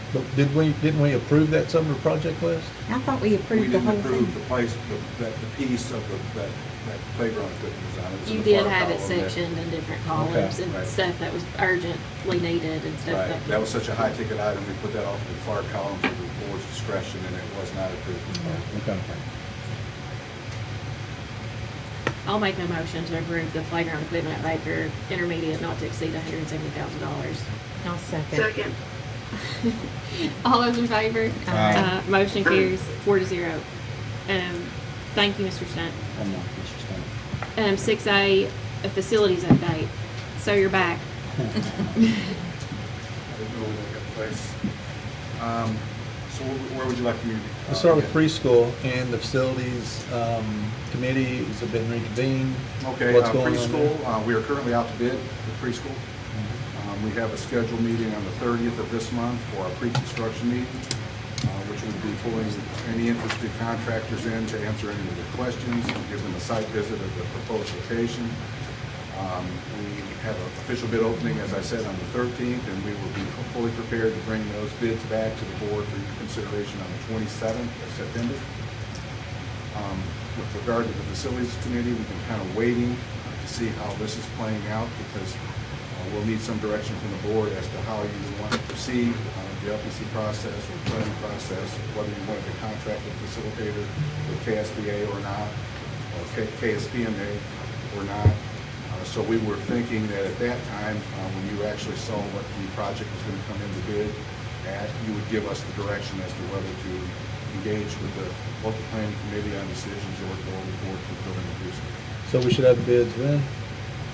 But didn't we approve that summer project list? I thought we We approved the didn't whole approve thing. the place, that piece of that playground equipment was on it. It was in You the did far have it column there. sectioned in different columns and right. stuff that was urgently needed and stuff Right, like that was such a high ticket item, we put that off in the far column for the board's discretion, and it was not approved. Okay. I'll make a motion to approve the playground equipment at Baker Intermediate not to exceed $170,000. I'll second. Second, All those in favor? Aye. Motion carries 4-0. Thank you, Mr. Stunt. One more, Mr. Stunney. 6A, a facilities update. So you're back. I didn't know we got the place. So where would you like me to? Let's start with preschool and the facilities committees have been reconvened. Okay, What's going on there? preschool, we are currently out to bid with preschool. We have a scheduled meeting on the 30th of this month for our pre-construction meeting, which would be pulling any interested contractors in to answer any of their questions and give them a site visit of the proposed location. We have an official bid opening, as I said, on the 13th, and we will be fully prepared to bring those bids back to the board for your consideration on the 27th of September. With regard to the facilities committee, we've been kind of waiting to see how this is playing out, because we'll need some direction from the board as to how you want to proceed, the LPC process or planning process, whether you wanted to contract a facilitator with KSBA or not, or KSPMA or not. So we were thinking that at that time, when you actually saw what the project was going to come into bid at, you would give us the direction as to whether to engage with the local planning committee on decisions or go forward with building a booster. So we should have bids when?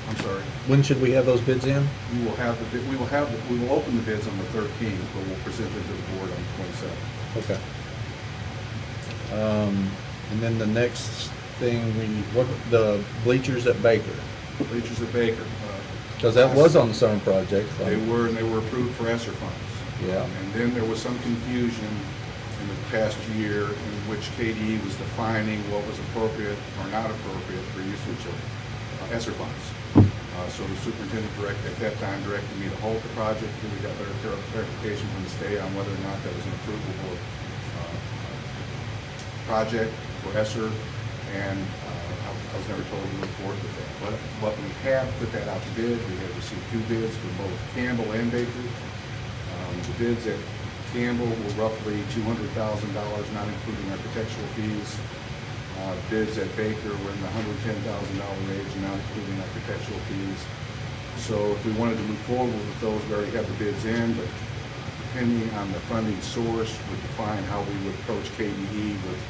I'm sorry. When should we have those bids in? We will have the bid, we will open the bids on the 13th, but we'll present it to the board on the 27th. Okay. And then the next thing, the bleachers at Baker. Bleachers at Baker. Because that was on the summer project. They were, and they were approved for ESSER funds. Yeah. And then there was some confusion in the past year in which KDE was defining what was appropriate or not appropriate for usage of ESSER funds. So the superintendent at that time directed me to hold the project until we got better clarification from the state on whether or not that was an approvable project for ESSER, and I was never told to move forward with that. But we have put that out to bid. We have received 2 bids from both Campbell and Baker. The bids at Campbell were roughly $200,000, not including architectural fees. Bids at Baker were in the $110,000 range, not including architectural fees. So if we wanted to move forward with those, we already have the bids in, but depending on the funding source would define how we would approach KDE with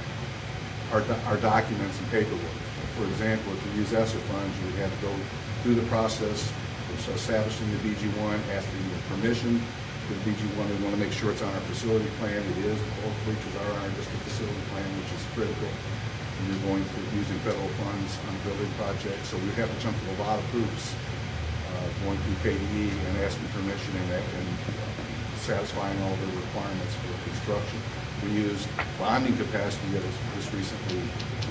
our documents and paperwork. For example, if you use ESSER funds, you would have to go through the process of establishing the BG1, asking the permission for the BG1. We want to make sure it's on our facility plan. It is. Both bleachers are on our district facility plan, which is critical. And you're going through using federal funds on a building project. So we have to jump through a lot of hoops going through KDE and asking permission and satisfying all the requirements for construction. We used bonding capacity that was just recently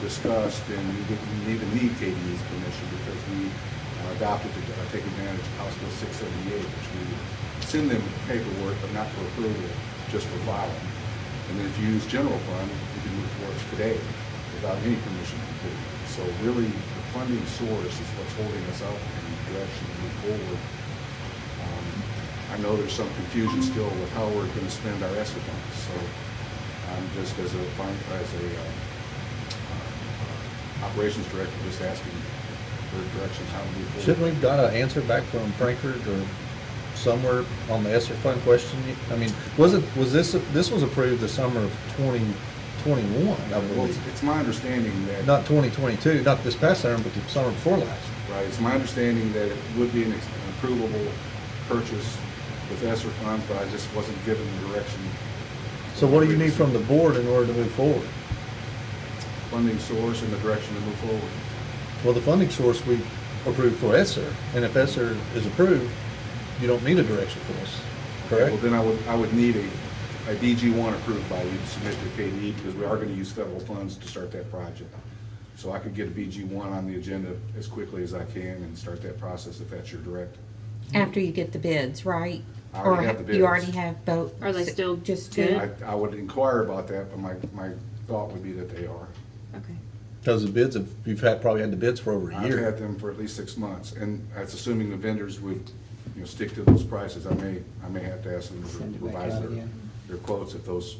discussed, and we didn't even need KDE's permission because we adopted to take advantage of House Bill 678, which we send them paperwork, but not for approval, just for filing. And then if you use general fund, you can move forward today without any permission from KDE. So really, the funding source is what's holding us up in the direction to move forward. I know there's some confusion still with how we're going to spend our ESSER funds. So I'm just as a operations director, just asking for directions how to move forward. Shouldn't we have got an answer back from Frankfurt or somewhere on the ESSER fund question? I mean, this was approved the summer of 2021, I Well, believe. it's my understanding that. Not 2022, not this past summer, but the summer before last. Right, it's my understanding that it would be an approvable purchase with ESSER funds, but I just wasn't given the direction. So what do you need from the board in order to move forward? Funding source and the direction to move forward. Well, the funding source we approved for ESSER, and if ESSER is approved, you don't need a direction from us, correct? Well, then I would need a DG1 approved by you to submit to KDE, because we are going to use federal funds to start that project. So I could get a BG1 on the agenda as quickly as I can and start that process if that's your direct. After you get the bids, right? I already Or have the bids. You already have both? Are they still just good? two? I would inquire about that, but my thought would be that they are. Okay. Because the bids, you've probably had the bids for over a I've year. had them for at least 6 months, and that's assuming the vendors would, stick to those prices. I may have to ask them Send it to back revise out again. their quotes if those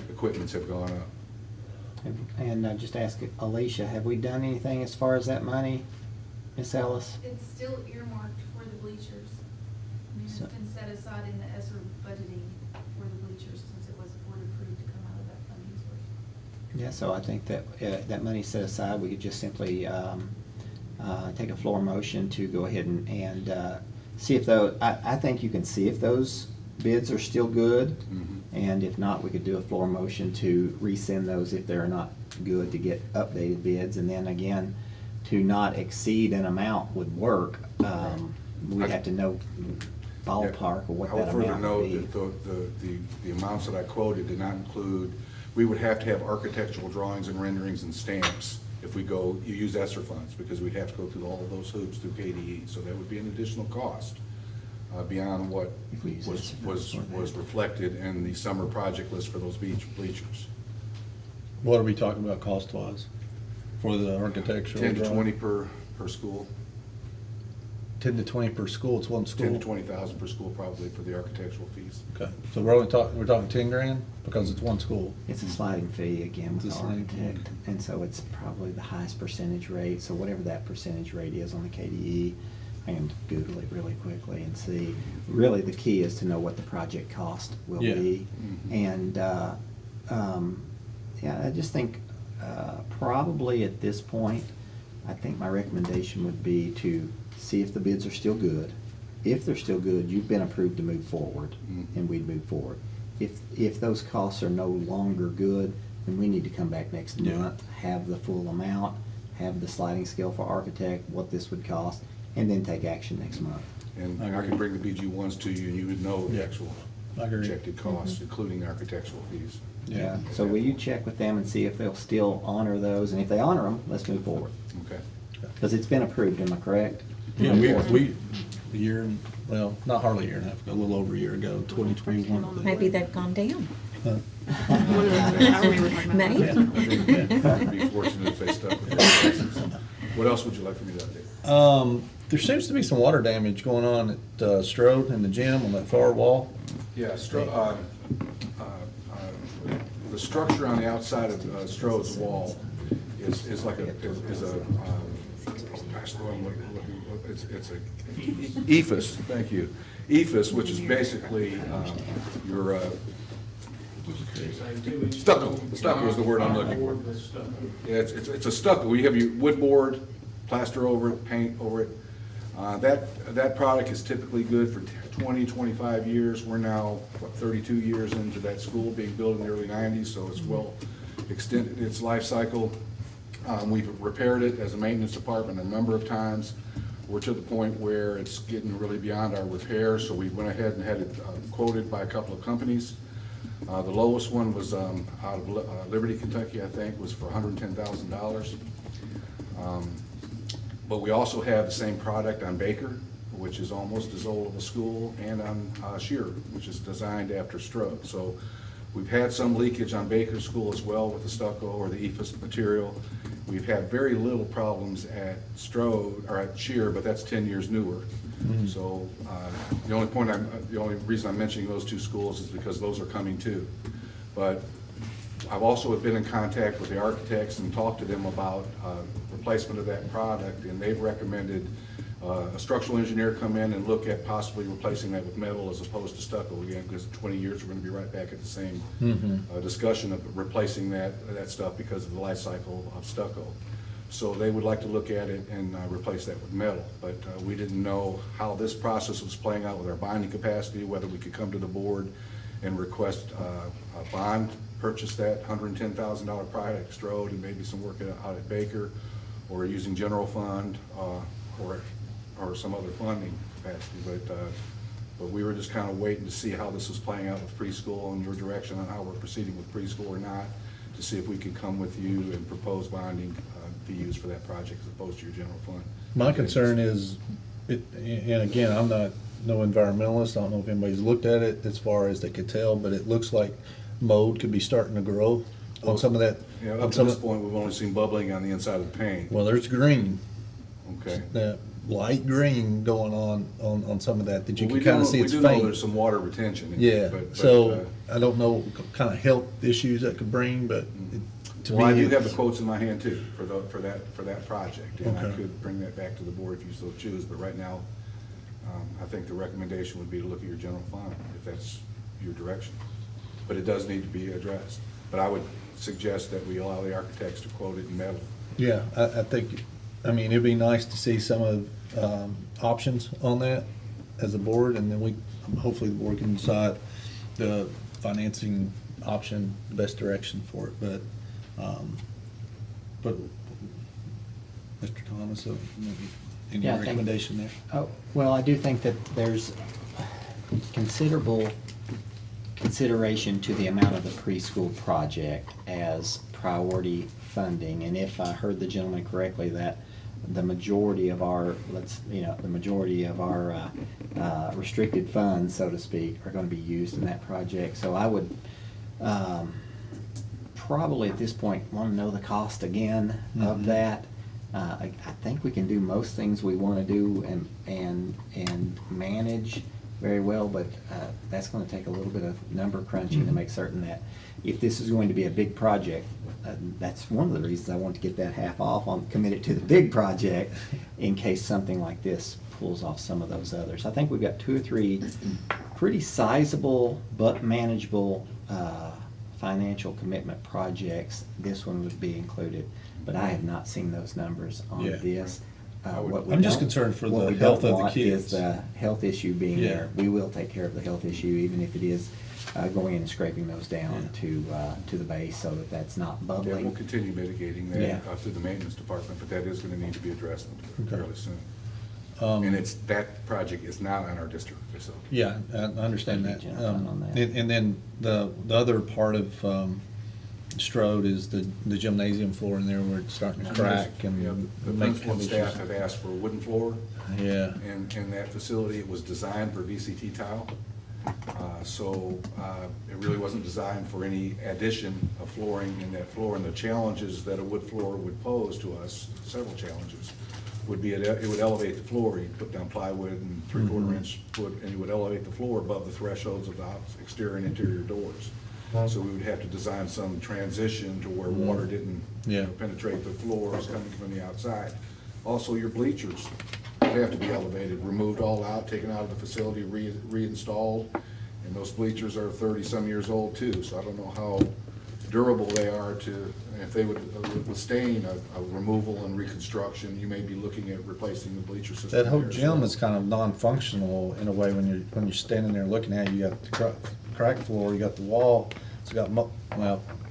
equipments have gone up. And just ask Alicia, have we done anything as far as that money, Miss Ellis? It's still earmarked for the bleachers. I mean, it's So- been set aside in the ESSER budgeting for the bleachers since it was board approved to come out of that funding source. Yeah, so I think that that money set aside, we could just simply take a floor motion to go ahead and see if I think you can see if those bids are still good. Mhm. And if not, we could do a floor motion to resend those if they're not good, to get updated bids. And then again, to not exceed an amount would work. We'd have to know ballpark of what that I would further amount note would that be. the amounts that I quoted did not include, we would have to have architectural drawings and renderings and stamps if we go, you use ESSER funds, because we'd have to go through all of those hoops through KDE. So that would be an additional cost beyond what If we use ESSER funds for that. was reflected in the summer project list for those bleachers. What are we talking about cost-wise for the architectural? 10 to drawing? 20 per school. 10 to 20 per school, it's one school? 10 to 20,000 per school probably for the architectural fees. Okay, so we're talking 10 grand because it's one school? It's a sliding fee again with It's the a sliding architect, and so it's probably the highest percentage rate, so whatever that percentage rate is on the KDE, I can Google it really quickly and see. Really, the key is to know what the project cost will Yeah. be. Mhm. And, yeah, I just think, probably at this point, I think my recommendation would be to see if the bids are still good. If they're still good, you've been approved to move forward, and we'd move forward. If those costs are no longer good, then we need to come back next Yeah. month, have the full amount, have the sliding scale for architect, what this would cost, and then take action next month. And I I agree. can bring the BG ones to you, and you would know the Yeah. actual I agree. projected costs, including architectural fees. Yeah. So will you check with them and see if they'll still honor those, and if they honor them, let's move forward. Okay. Because it's been approved, am I correct? Yeah, we, a year, and well, not hardly a year and a half ago, a little over a year ago, 2021. I think. Maybe they've gone down. Huh? I remember talking about that. Maybe. I think we'd be fortunate if they stuck with that. What else would you like for me to update? There seems to be some water damage going on at Strode in the gym on that far wall. Yeah, the structure on the outside of Strode's wall is like it's a ephes, thank you. Ephes, which is basically your stucco. Stucco is the word I'm looking for. Yeah, it's a stucco. You have your wood board, plaster over it, paint over it. That product is typically good for 20, 25 years. We're now, 32 years into that school being built in the early 90s, so it's well extended its life cycle. We've repaired it as a maintenance department a number of times. We're to the point where it's getting really beyond our repair, so we went ahead and had it quoted by a couple of companies. The lowest one was out of Liberty, Kentucky, I think, was for $110,000. But we also have the same product on Baker, which is almost as old of a school, and on Shearer, which is designed after Strode. So we've had some leakage on Baker School as well with the stucco or the ephes material. We've had very little problems at Strode, or at Shearer, but that's 10 years newer. So the only reason I'm mentioning those two schools is because those are coming too. But I've also been in contact with the architects and talked to them about replacement of that product, and they've recommended a structural engineer come in and look at possibly replacing that with metal as opposed to stucco again, because in 20 years we're going to be right back at the same discussion of replacing that stuff because of the life cycle of stucco. So they would like to look at it and replace that with metal, but we didn't know how this process was playing out with our bonding capacity, whether we could come to the board and request a bond, purchase that $110,000 product, Strode, and maybe some work out at Baker, or using general fund, or some other funding capacity. But we were just kind of waiting to see how this was playing out with preschool and your direction on how we're proceeding with preschool or not, to see if we could come with you and propose bonding to use for that project as opposed to your general fund. My concern is, and again, I'm not no environmentalist, I don't know if anybody's looked at it as far as they could tell, but it looks like mold could be starting to grow on some of that. Yeah, on up to some this of- point, we've only seen bubbling on the inside of the paint. Well, there's green, Okay. that light green going on some of that you Well, can kind of see it's We do know faint. there's some water retention. in it, Yeah, but, so I don't know what kind of health issues that could bring, but to me. Well, I do have the it's- quotes in my hand too, for that project, and I Okay. could bring that back to the board if you so choose, but right now, I think the recommendation would be to look at your general fund, if that's your direction. But it does need to be addressed. But I would suggest that we allow the architects to quote it in metal. Yeah, I think, I mean, it'd be nice to see some of, options on that as a board, and then hopefully the board can decide the financing option, the best direction for it, but Mr. Thomas, maybe any Yeah, I think- recommendation there? Oh, well, I do think that there's considerable consideration to the amount of the preschool project as priority funding. And if I heard the gentleman correctly, that the majority of our, restricted funds, so to speak, are gonna be used in that project. So I would, probably at this point want to know the cost again of that. I think we can do most things we want to do and manage very well, but that's going to take a little bit of number crunching to make certain that if this is going to be a big project, that's one of the reasons I want to get that half off on committed to the big project in case something like this pulls off some of those others. I think we've got 2 or 3 pretty sizable but manageable financial commitment projects. This one would be included, but I have not seen those numbers on Yeah. this. What we I'm just don't- concerned for what the we health don't of the want kids. Is the health issue being Yeah. there. We will take care of the health issue, even if it is going in and scraping those down to the base so that that's not Yeah, we'll bubbling. continue mitigating Yeah. that through the maintenance department, but that is gonna need to be addressed Okay. fairly soon. And that project is not on our district facility. Yeah, I understand Thank that. you, Jonathan, on that. And then the other part of Strode is the gymnasium floor in there where it's starting to crack and Yeah, the make principal and issues. staff have asked for a wooden floor. Yeah, In that facility, it was designed for VCT tile. So it really wasn't designed for any addition of flooring in that floor. And the challenges that a wood floor would pose to us, several challenges, would be it would elevate the floor. You'd put down plywood and 3/4 inch wood, and it would elevate the floor above the thresholds of the exterior and interior doors. So we would have to design some transition to where water didn't Yeah. penetrate the floors coming from the outside. Also, your bleachers would have to be elevated, removed all out, taken out of the facility, reinstalled. And those bleachers are 30-some years old too, so I don't know how durable they are if they would withstand a removal and reconstruction. You may be looking at replacing the bleacher system. that whole there as gym well. is kind of non-functional in a way when you're standing there looking at it. You got the crack floor, you got the wall, it's got,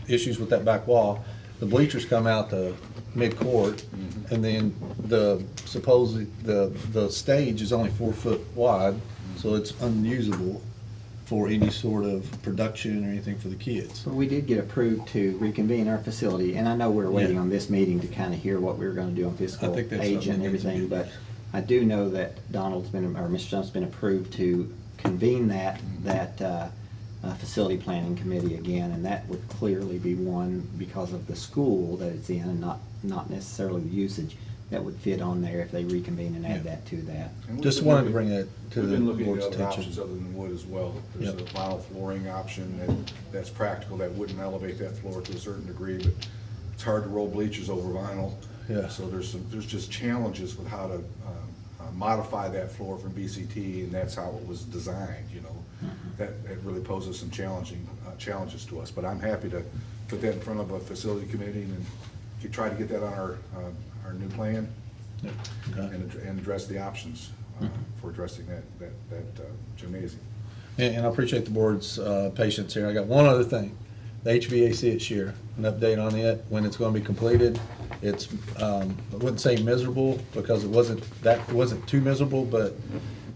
issues with that back wall. The bleachers come out to mid-court, and then supposedly the stage is only 4 foot wide, so it's unusable for any sort of production or anything for the kids. So we did get approved to reconvene our facility, and I know we're waiting Yeah. on this meeting to kind of hear what we were going to do on fiscal I think that's agent something and we need to everything, do. but I do know that Mr. Stump's been approved to convene that facility planning committee again, and that would clearly be one because of the school that it's in and not necessarily the usage that would fit on there if they reconvene and add Yeah. that to that. And we've Just been wanted to looking- bring it to We've the been looking board's at other attention. options other than wood as well. There's Yep. a vinyl flooring option that's practical, that wouldn't elevate that floor to a certain degree, but it's hard to roll bleachers over vinyl. Yeah. So there's just challenges with how to modify that floor from VCT, and that's how it was designed, you know. That it really poses some challenges to us, but I'm happy to put that in front of a facility committee and try to get that on our new plan. Yeah, okay. And address the options for addressing that gymnasium. And I appreciate the board's patience here. I got one other thing. The HVAC at Shear, an update on it, when it's going to be completed. It's, I wouldn't say miserable because it wasn't too miserable, but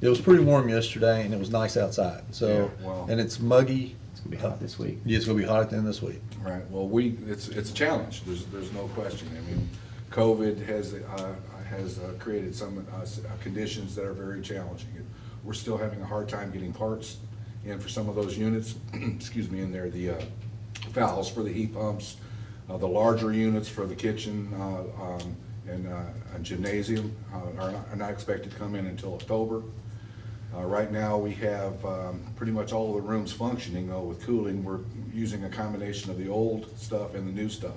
it was pretty warm yesterday and it was nice outside. So, Yeah, well. and it's muggy. It's going to be hot this week. Yeah, it's going to be hot at the end of this week. Right, well, it's a challenge, there's no question. I mean, COVID has created some conditions that are very challenging. We're still having a hard time getting parts in for some of those units, excuse me, in there, the valves for the heat pumps, the larger units for the kitchen and gymnasium are not expected to come in until October. Right now, we have pretty much all of the rooms functioning, though, with cooling. We're using a combination of the old stuff and the new stuff.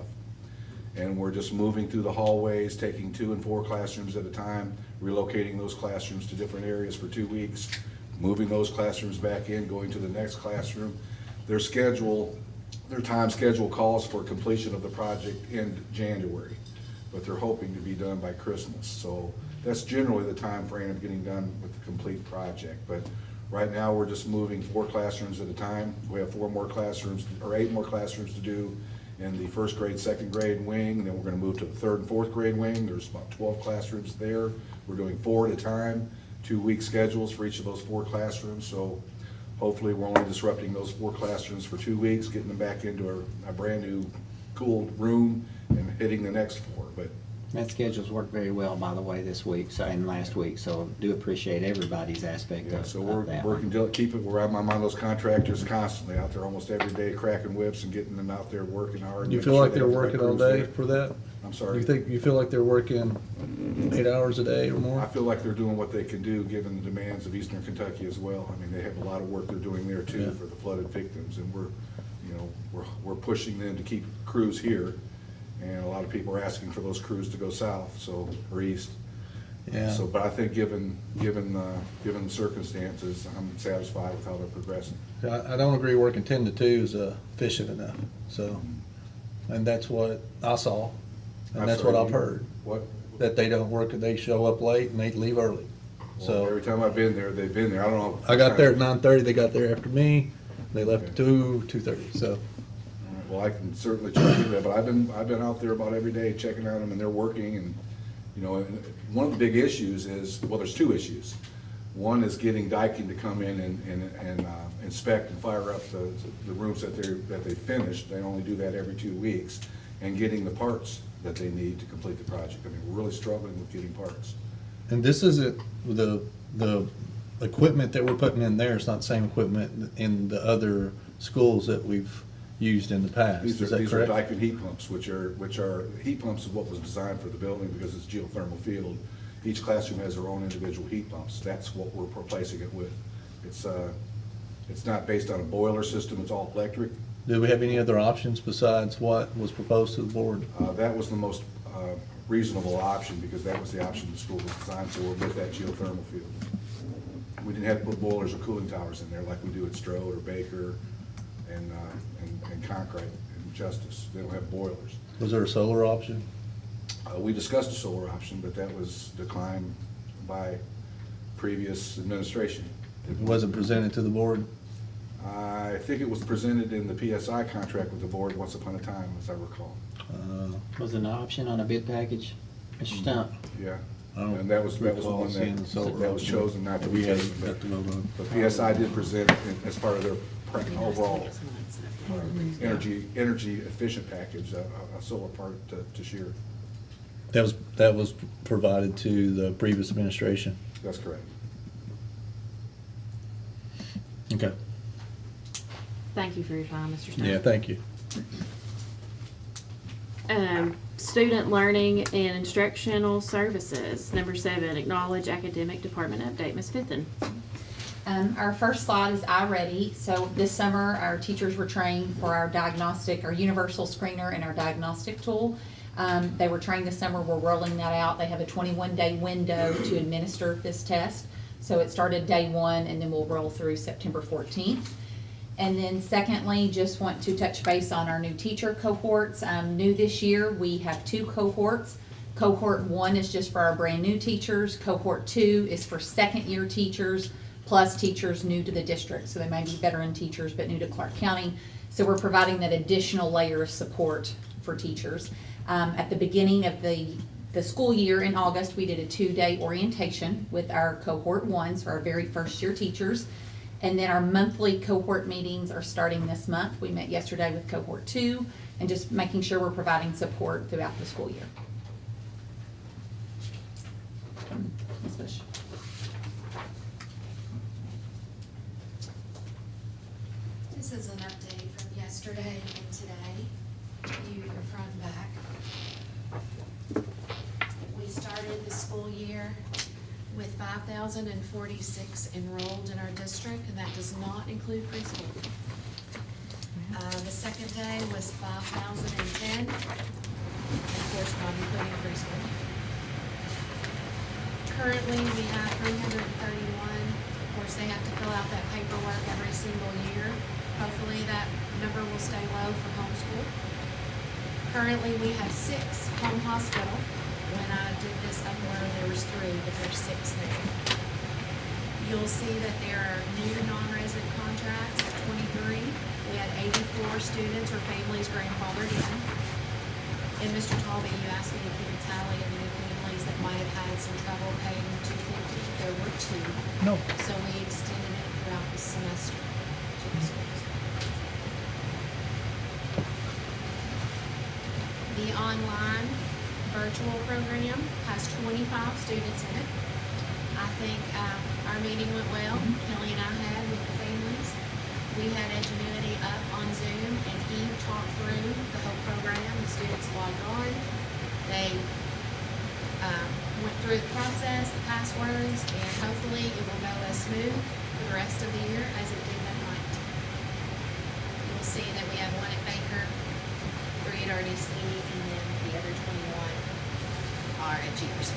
And we're just moving through the hallways, taking 2 and 4 classrooms at a time, relocating those classrooms to different areas for 2 weeks, moving those classrooms back in, going to the next classroom. Their time schedule calls for completion of the project in January, but they're hoping to be done by Christmas. So that's generally the time frame of getting done with the complete project. But right now, we're just moving 4 classrooms at a time. We have 8 more classrooms to do in the first grade, second grade wing. Then we're going to move to the 3rd and 4th grade wing. There's about 12 classrooms there. We're doing 4 at a time, 2-week schedules for each of those 4 classrooms. So hopefully we're only disrupting those 4 classrooms for 2 weeks, getting them back into a brand new cooled room and hitting the next floor, but That schedule's worked very well, by the way, this week, so, and last week, so do appreciate everybody's aspect yeah, of so of that. we're working to keep it, I'm on those contractors constantly out there almost every day cracking whips and getting them out there working hard. You making feel sure like they they're have the right working all crews day there. for that? I'm sorry. You feel like they're working 8 hours a day or I more? feel like they're doing what they can do, given the demands of Eastern Kentucky as well. I mean, they have a lot of work they're doing there too Yeah. for the flooded victims, and we're pushing them to keep crews here. And a lot of people are asking for those crews to go south, so, or east. Yeah. So, but I think given the circumstances, I'm satisfied with how they're progressing. I don't agree working 10 to 2 is efficient enough, so, and that's what I saw, and I'm that's sorry, what I've heard, What? that they don't work, they show up late and they leave early. Well, every So, time I've been there, they've been there. I don't know. I got there at 9:30, they got there after me, they left at 2:30, so. Well, I can certainly check into that, but I've been out there about every day checking on them, and they're working, and, and one of the big issues is, well, there's two issues. One is getting Daikin to come in and inspect and fire up the rooms that they finished. They only do that every 2 weeks, and getting the parts that they need to complete the project. I mean, we're really struggling with getting parts. And this isn't, the equipment that we're putting in there is not the same equipment in the other schools that we've used in the past, These is are that correct? Daikin heat pumps, which are heat pumps is what was designed for the building because it's geothermal field. Each classroom has their own individual heat pumps. That's what we're replacing it with. It's not based on a boiler system, it's all electric. Do we have any other options besides what was proposed to the board? That was the most reasonable option because that was the option the school was designed for with that geothermal field. We didn't have to put boilers or cooling towers in there like we do at Strode or Baker and Concrete and Justice. They don't have boilers. Was there a solar option? We discussed a solar option, but that was declined by previous administration. It wasn't presented to the board? I think it was presented in the PSI contract with the board once upon a time, as I recall. Was it an option on a bid package, Mr. Stump? Yeah. I don't And that was the recall one seeing the solar that was option. chosen not to be We had taken. to vote on. But PSI did present it as part of their overall energy efficient package, a solar part to share. That was provided to the previous administration? That's correct. Okay. Thank you for your time, Mr. Stone. Yeah, thank you. Student learning and instructional services. Number 7, acknowledge academic department update. Ms. Fitton. Our first slide is iReady. So this summer, our teachers were trained for our diagnostic, our universal screener and our diagnostic tool. They were trained this summer. We're rolling that out. They have a 21-day window to administer this test. So it started day 1 and then we'll roll through September 14th. And then secondly, just want to touch base on our new teacher cohorts. New this year, we have 2 cohorts. Cohort 1 is just for our brand new teachers. Cohort 2 is for second year teachers plus teachers new to the district. So they may be veteran teachers but new to Clark County. So we're providing that additional layer of support for teachers. At the beginning of the school year in August, we did a 2-day orientation with our cohort 1s for our very first year teachers. And then our monthly cohort meetings are starting this month. We met yesterday with cohort 2 and just making sure we're providing support throughout the school year. Ms. Bush. This is an update from yesterday and today, your front and back. We started the school year with 5,046 enrolled in our district, and that does not include preschool. The second day was 5,010, and of course not including preschool. Currently, we have 331. Of course, they have to fill out that paperwork every single year. Hopefully that number will stay low for homeschool. Currently, we have 6 home hospital. When I did this up there, there was 3, but there's 6 now. You'll see that there are new non-resident contracts at 23. We had 84 students or families grandfathered in. And Mr. Talby, you asked me to keep a tally of any families that might have had some trouble paying $250. There were 2. No. So we extended it throughout the semester to the schools. The online virtual program has 25 students in it. I think our meeting went well. Kelly and I had with the families. We had Edgenuity up on Zoom, and he talked through the whole program. The students logged on. They went through the process, the passwords, and hopefully it will go as smooth for the rest of the year as it did that night. You'll see that we have one at Baker, 3 at RDC, and then the other 21 are at GRC.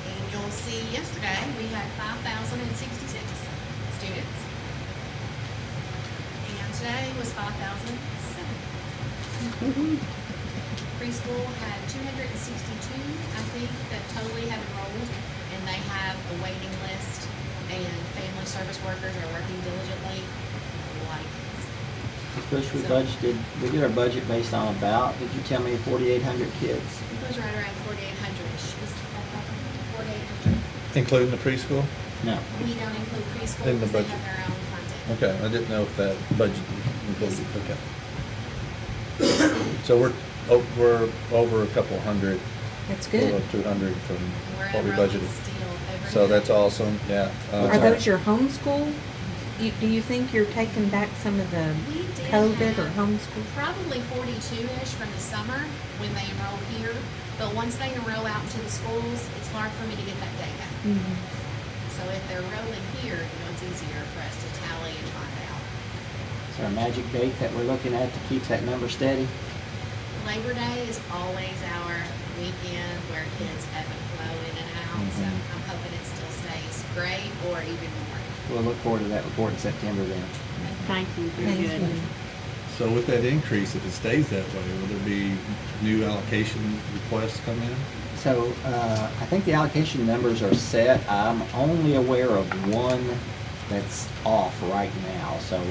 And you'll see yesterday we had 5,066 students. And today was 5,007. Preschool had 262, I think, that totally have enrolled, and they have a waiting list, and family service workers are working diligently. Like, Especially we did our budget based on about, did you tell me 4,800 kids? it was right around 4,800-ish. 4,800. Including the preschool? No. We don't include preschool In the because they budget. have their own funding. Okay, I didn't know if that budget included, okay. So we're over a couple hundred. That's A good. little 200 from We're what we enrolling budgeted. still every So that's year. awesome, yeah. Are those your homeschool? Do you think you're taking back some of the We did COVID or have homeschool? Probably 42-ish from the summer when they enroll here, but once they enroll out into the schools, it's hard for me to get that data. Mhm. So if they're enrolling here, it's easier for us to tally and find out. Is there a magic date that we're looking at to keep that number steady? Labor Day is always our weekend where kids ebb and flow in and out, so Mhm. I'm hoping it still stays great or even more. We'll look forward to that report in September then. Thank you, very Thank good. you. So with that increase, if it stays that way, will there be new allocation requests come in? So, I think the allocation numbers are set. I'm only aware of one that's off right now, so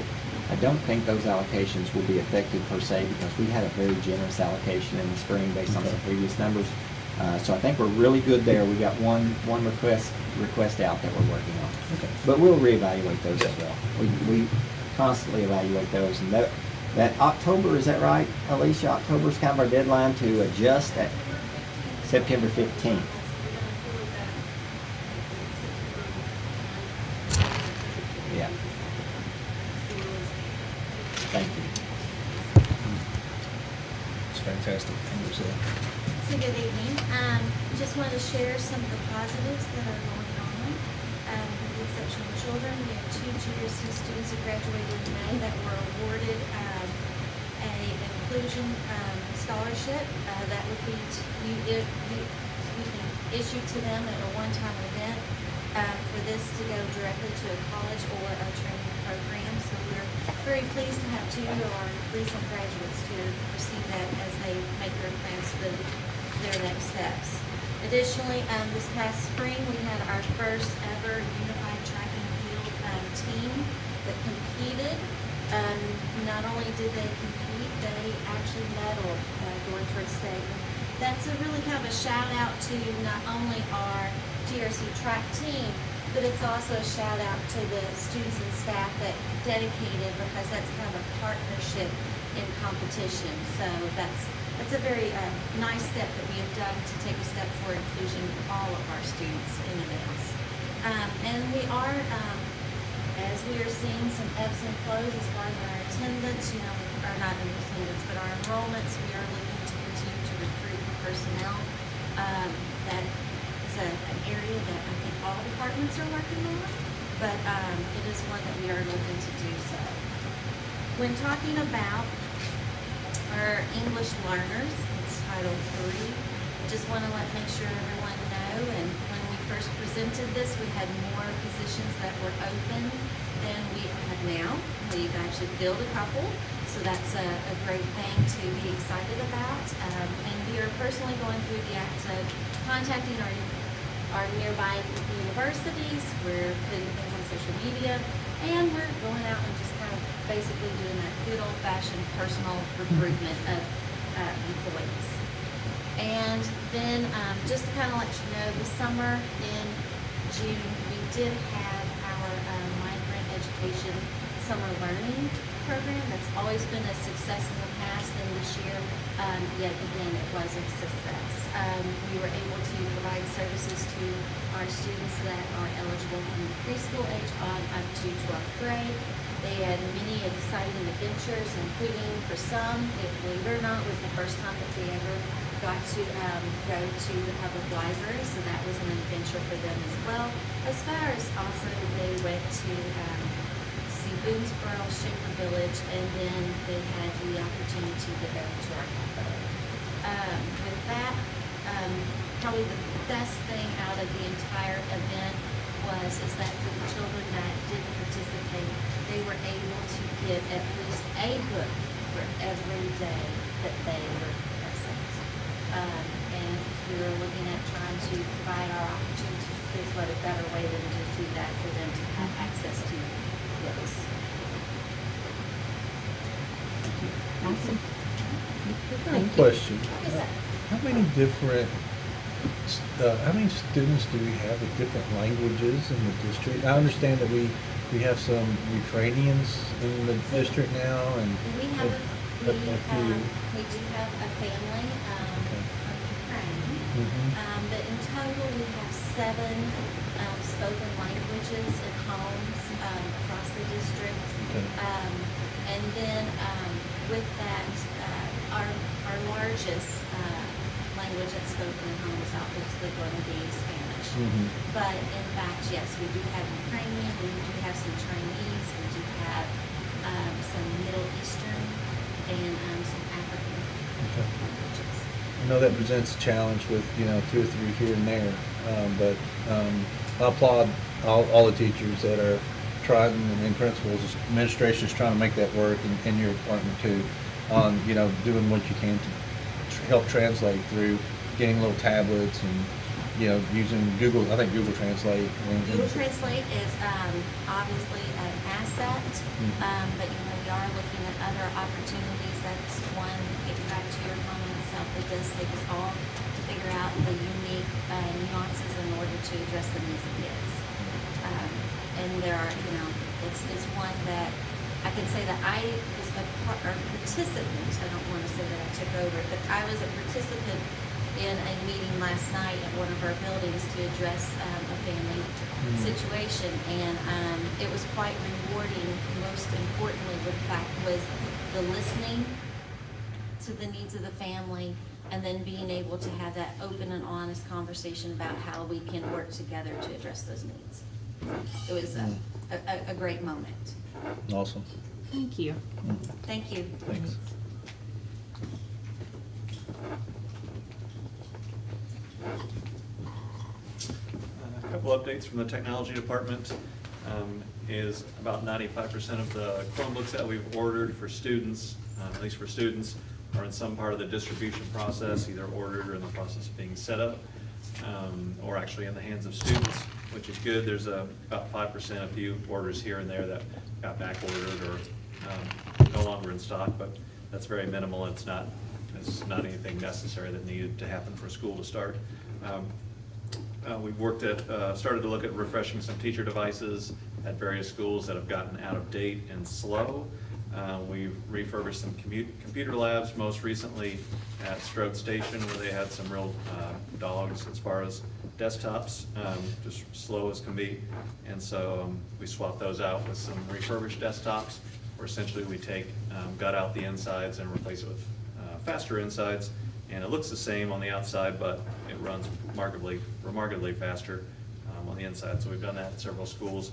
I don't think those allocations will be affected per se because we had a very generous allocation in the spring based on some previous numbers. So I think we're really good there. We got one request out that we're working on. Okay. But we'll reevaluate those as well. We constantly evaluate those, and that October, is that right, Alicia? October is kind of our deadline to adjust at September 15th. Yeah. Thank you. It's fantastic. So, So good evening. Just wanted to share some of the positives that are going on. With the exception of children, we have 2 GRC students who graduated in May that were awarded a inclusion scholarship that would be issued to them at a one-time event for this to go directly to a college or a training program. So we're very pleased to have 2 of our recent graduates to receive that as they make their plans for their next steps. Additionally, this past spring, we had our first ever unified track and field team that competed. Not only did they compete, they actually medaled going towards state. That's a really kind of a shout out to not only our GRC track team, but it's also a shout out to the students and staff that dedicated, because that's kind of a partnership in competition. So that's a very nice step that we have done to take a step for inclusion of all of our students in events. And we are, as we are seeing some ebbs and flows as far as our attendance, or not in attendance, but our enrollments, we are looking to continue to recruit personnel. That is an area that I think all departments are working on, but it is one that we are looking to do so. When talking about our English learners, it's Title III. Just want to make sure everyone know, and when we first presented this, we had more positions that were open than we have now. We've actually filled a couple, so that's a great thing to be excited about. And we are personally going through the act of contacting our nearby universities. We're putting things on social media, and we're going out and just kind of basically doing that good old-fashioned personal recruitment of employees. And then just to kind of let you know, this summer in June, we did have our migrant education summer learning program. That's always been a success in the past, and this year, yet again, it was a success. We were able to provide services to our students that are eligible from the preschool age on up to 12th grade. They had many exciting adventures, including for some, believe it or not, was the first time that they ever got to go to the public library, so that was an adventure for them as well. As far as also, they went to see Boonesboro, Shaker Village, and then they had the opportunity to go to our capital. With that, probably the best thing out of the entire event is that for the children that didn't participate, they were able to get at least a book for every day that they were present. And we were looking at trying to provide our opportunity to kids, what a better way than to do that for them to have access to books. Awesome. Question. Yes, sir. How many students do we have with different languages in the district? I understand that we have some Ukrainians in the district now, and We have a few. we do have a family from Ukraine. But in total, we have 7 spoken languages in homes across the district. Okay. And then with that, our largest language that's spoken in homes is obviously going to be Spanish. But in fact, yes, we do have Ukrainian, we do have some Chinese, we do have some Middle Eastern, and some African Okay. languages. I know that presents a challenge with, 2 or 3 here and there, but I applaud all the teachers that are trying, and principals, administrations trying to make that work in your department too, on, doing what you can to help translate through getting little tablets and, using Google, I think Google Translate. Google Translate is obviously an asset, but we are looking at other opportunities. That's one, getting back to your comment itself, it does take us all to figure out the unique nuances in order to address the needs of kids. And there are, it's one that I can say that I was a participant, I don't want to say that I took over, but I was a participant in a meeting last night at one of our buildings to address a family situation, and it was quite rewarding. Most importantly, was the listening to the needs of the family, and then being able to have that open and honest conversation about how we can work together to address those needs. It was a great moment. Awesome. Thank you. Thank you. Thanks. A couple updates from the technology department is about 95% of the Chromebooks that we've ordered for students, at least for students, are in some part of the distribution process, either ordered or in the process of being set up, or actually in the hands of students, which is good. There's about 5%, a few orders here and there that got back ordered or no longer in stock, but that's very minimal. It's not anything necessary that needed to happen for school to start. We've started to look at refreshing some teacher devices at various schools that have gotten out of date and slow. We've refurbished some computer labs, most recently at Strode Station, where they had some real dogs as far as desktops, just slow as can be. And so we swapped those out with some refurbished desktops, where essentially we gut out the insides and replace it with faster insides. And it looks the same on the outside, but it runs remarkably faster on the inside. So we've done that at several schools.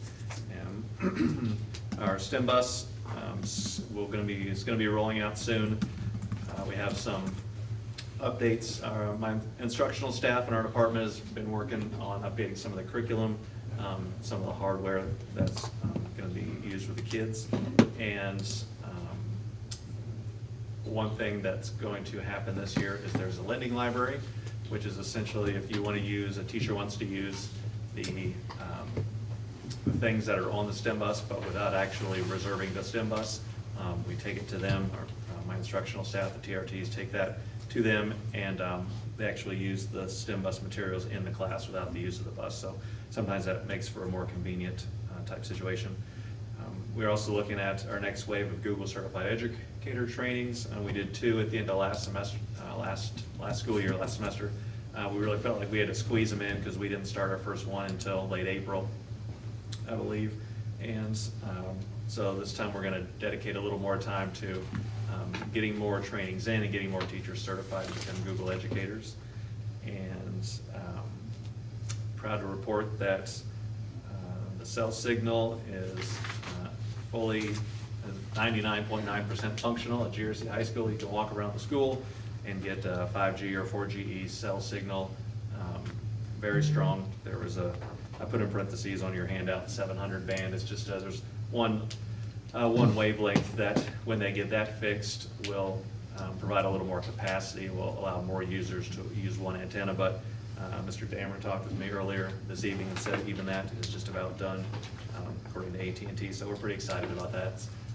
And our STEM bus is going to be rolling out soon. We have some updates. My instructional staff in our department has been working on updating some of the curriculum, some of the hardware that's going to be used with the kids. And one thing that's going to happen this year is there's a lending library, which is essentially if you want to use, a teacher wants to use the things that are on the STEM bus, but without actually reserving the STEM bus, we take it to them. My instructional staff, the TRTs, take that to them, and they actually use the STEM bus materials in the class without the use of the bus. So sometimes that makes for a more convenient type situation. We're also looking at our next wave of Google Certified Educator trainings. We did 2 at the end of last semester, last school year, last semester. We really felt like we had to squeeze them in because we didn't start our first one until late April, I believe. And so this time we're going to dedicate a little more time to getting more trainings in and getting more teachers certified to become Google educators. And proud to report that the cell signal is fully 99.9% functional at GRC High School. You can walk around the school and get 5G or 4GE cell signal. Very strong. There was I put in parentheses on your handout, 700 band. It's just, there's one wavelength that when they get that fixed will provide a little more capacity, will allow more users to use one antenna. But Mr. Dameron talked with me earlier this evening and said even that is just about done according to AT&T. So we're pretty excited about that.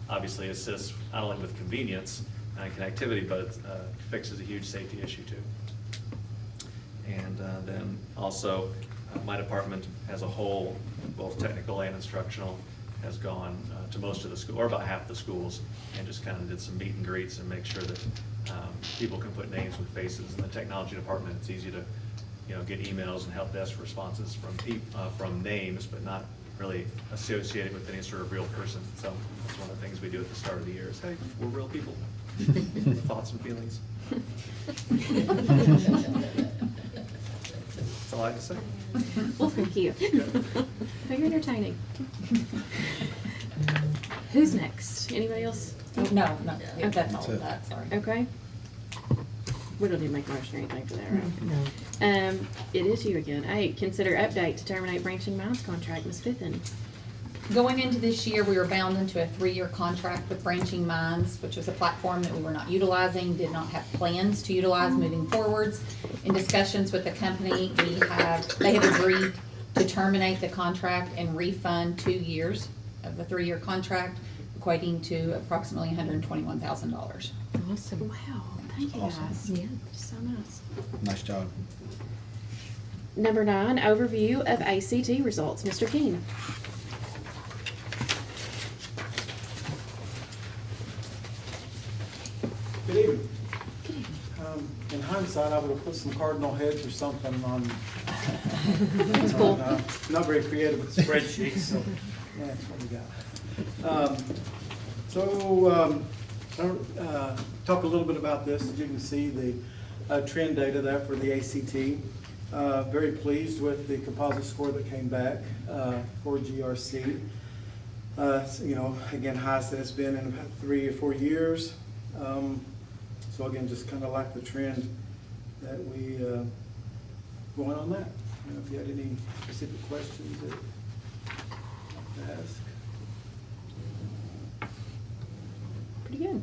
Obviously assists not only with convenience and connectivity, but it fixes a huge safety issue too. And then also my department as a whole, both technical and instructional, has gone to most of the school, or about half the schools, and just kind of did some meet and greets and make sure that people can put names with faces. In the technology department, it's easy to get emails and help desk responses from names, but not really associated with any sort of real person. So that's one of the things we do at the start of the year is, hey, we're real people with thoughts and feelings. That's all I have to say. Well, thank you. Very entertaining. Who's next? Anybody else? No, Okay. that's all of that, sorry. Okay. We don't need to make a motion or anything for that, right? No. It is you again. Hey, consider update to terminate Branching Minds contract, Ms. Fithen. Going into this year, we were bound into a 3-year contract with Branching Minds, which was a platform that we were not utilizing, did not have plans to utilize moving forwards. In discussions with the company, they have agreed to terminate the contract and refund 2 years of the 3-year contract, equating to approximately $121,000. Awesome. Wow. Thank you guys. Yeah. So nice. Nice job. Number 9, overview of ACT results. Mr. King. Good evening. In hindsight, I would have put some cardinal heads or something on. That's cool. Not very creative with spreadsheets, so yeah, that's what we got. Talk a little bit about this. As you can see, the trend data there for the ACT. Very pleased with the composite score that came back for GRC. Again, highest that it's been in about 3 or 4 years. So again, just kind of like the trend that we going on that. If you had any specific questions that you'd like to ask. Pretty good.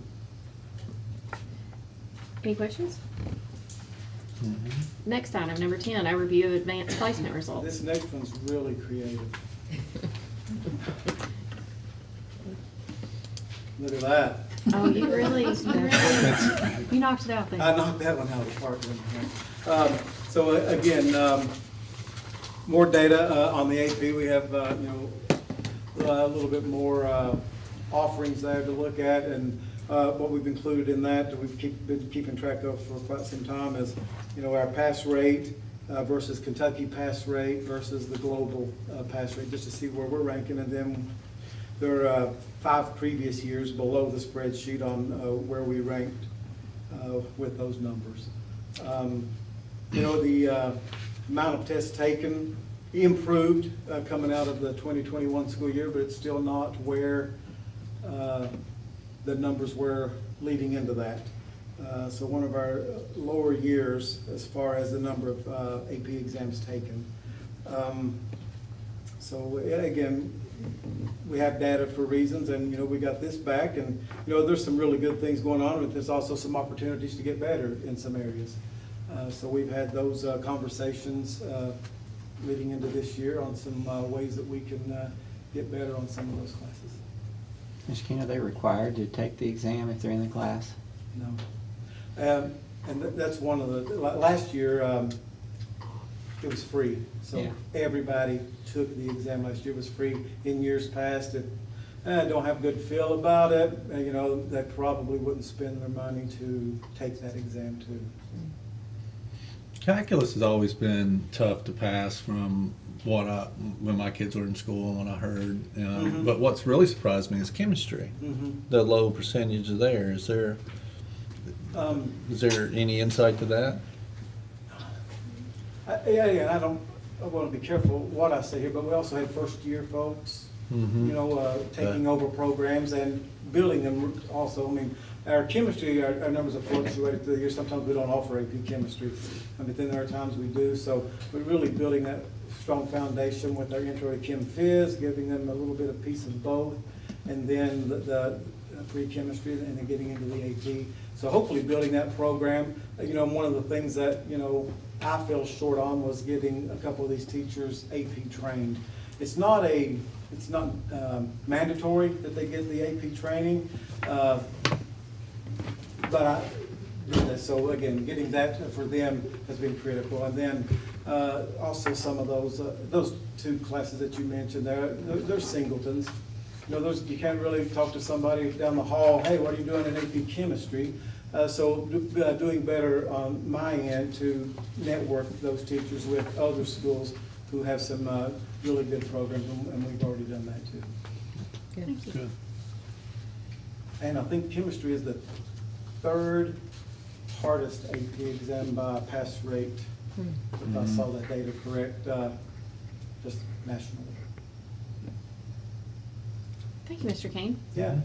Any questions? Next item, number 10, overview of advanced placement results. This next one's really creative. Look at that. Oh, you really, you knocked it out there. I knocked that one out of the park. Didn't I? So again, more data on the AP. We have a little bit more offerings there to look at, and what we've included in that we've been keeping track of for quite some time is our pass rate versus Kentucky pass rate versus the global pass rate, just to see where we're ranking, and then there are 5 previous years below the spreadsheet on where we ranked with those numbers. The amount of tests taken improved coming out of the 2021 school year, but it's still not where the numbers were leading into that. So one of our lower years as far as the number of AP exams taken. So again, we have data for reasons, and we got this back, and there's some really good things going on, but there's also some opportunities to get better in some areas. So we've had those conversations leading into this year on some ways that we can get better on some of those classes. Mr. King, are they required to take the exam if they're in the class? No. And that's one of the, last year, it was free. So Yeah. everybody took the exam last year. It was free. In years past, don't have a good feel about it, you know, they probably wouldn't spend their money to take that exam too. Calculus has always been tough to pass from when my kids were in school and what I heard. Mhm. But what's really surprised me is chemistry. Mhm. The low percentage there. Is there any insight to that? Yeah, I want to be careful what I say here, but we also had first-year folks, Mhm. you know, taking over programs and building them also. I mean, our chemistry, our numbers have fluctuated through the years. Sometimes we don't offer AP chemistry, but then there are times we do. So we're really building that strong foundation with our intro to Chem Phys, giving them a little bit of piece of both, and then the pre-chemistry, and then getting into the AP. So hopefully building that program. You know, one of the things that, you know, I fell short on was getting a couple of these teachers AP trained. It's not mandatory that they get the AP training, but I do that. So again, getting that for them has been critical. And then also some of those two classes that you mentioned, they're singletons. You know, you can't really talk to somebody down the hall, hey, what are you doing in AP chemistry? So doing better on my end to network those teachers with other schools who have some really good programs, and we've already done that too. Thank you. Good. And I think chemistry is the third hardest AP exam by pass rate, if I saw that data correct, just nationally. Thank you, Mr. Kane. Yeah.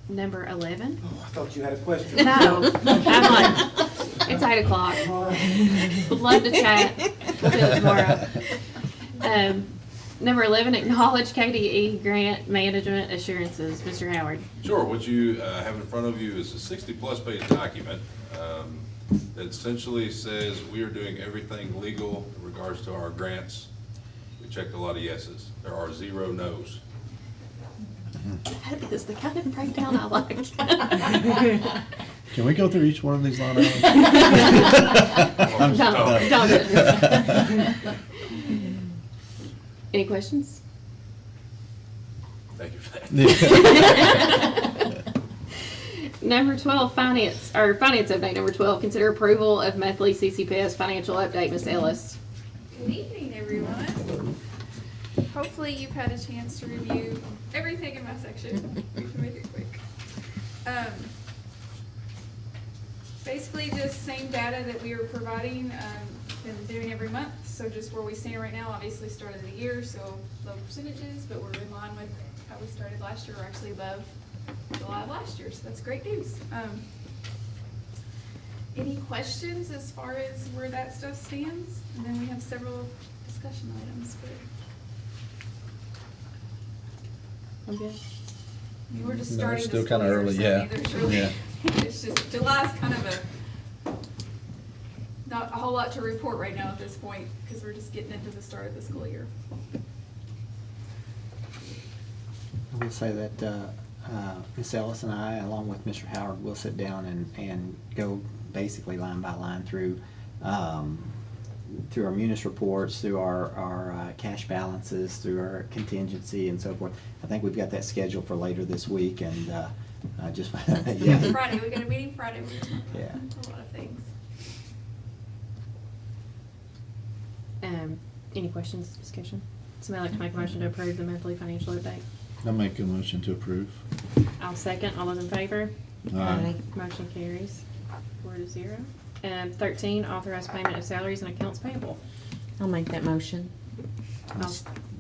Number 11. Oh, I thought you had a question. No, I'm like, it's 8 o'clock. Would love to chat. We'll do it tomorrow. Number 11, acknowledge KDE grant management assurances. Mr. Howard. Sure. What you have in front of you is a 60-plus page document that essentially says we are doing everything legal in regards to our grants. We checked a lot of yeses. There are 0 no's. That is the kind of breakdown I like. Can we go through each one of these line items? Don't. Any questions? Thank you for that. Number 12, finance update. Number 12, consider approval of monthly CCPS financial update. Ms. Ellis. Good evening, everyone. Hopefully you've had a chance to review everything in my section. We can make it quick. Basically, just same data that we were providing, been doing every month. So just where we stand right now, obviously start of the year, so low percentages, but we're in line with how we started last year. We're actually above July of last year, so that's great news. Any questions as far as where that stuff stands? And then we have several discussion items, but I'm good. I mean, we're just No, starting it's the still school kinda year, early, so yeah. there's really, Yeah. it's just, July's kind of not a whole lot to report right now at this point, because we're just getting into the start of the school year. I will say that Ms. Ellis and I, along with Mr. Howard, will sit down and go basically line by line through our munis reports, through our cash balances, through our contingency and so forth. I think we've got that scheduled for later this week, and just yeah. Friday, we got a meeting Friday. Yeah. A lot of things. Any questions, discussion? Somebody like to make a motion to approve the monthly financial update? I'll make a motion to approve. I'll second. All those in favor? Aye. Motion carries 4-0. 13, authorize payment of salaries and accounts payable. I'll make that motion.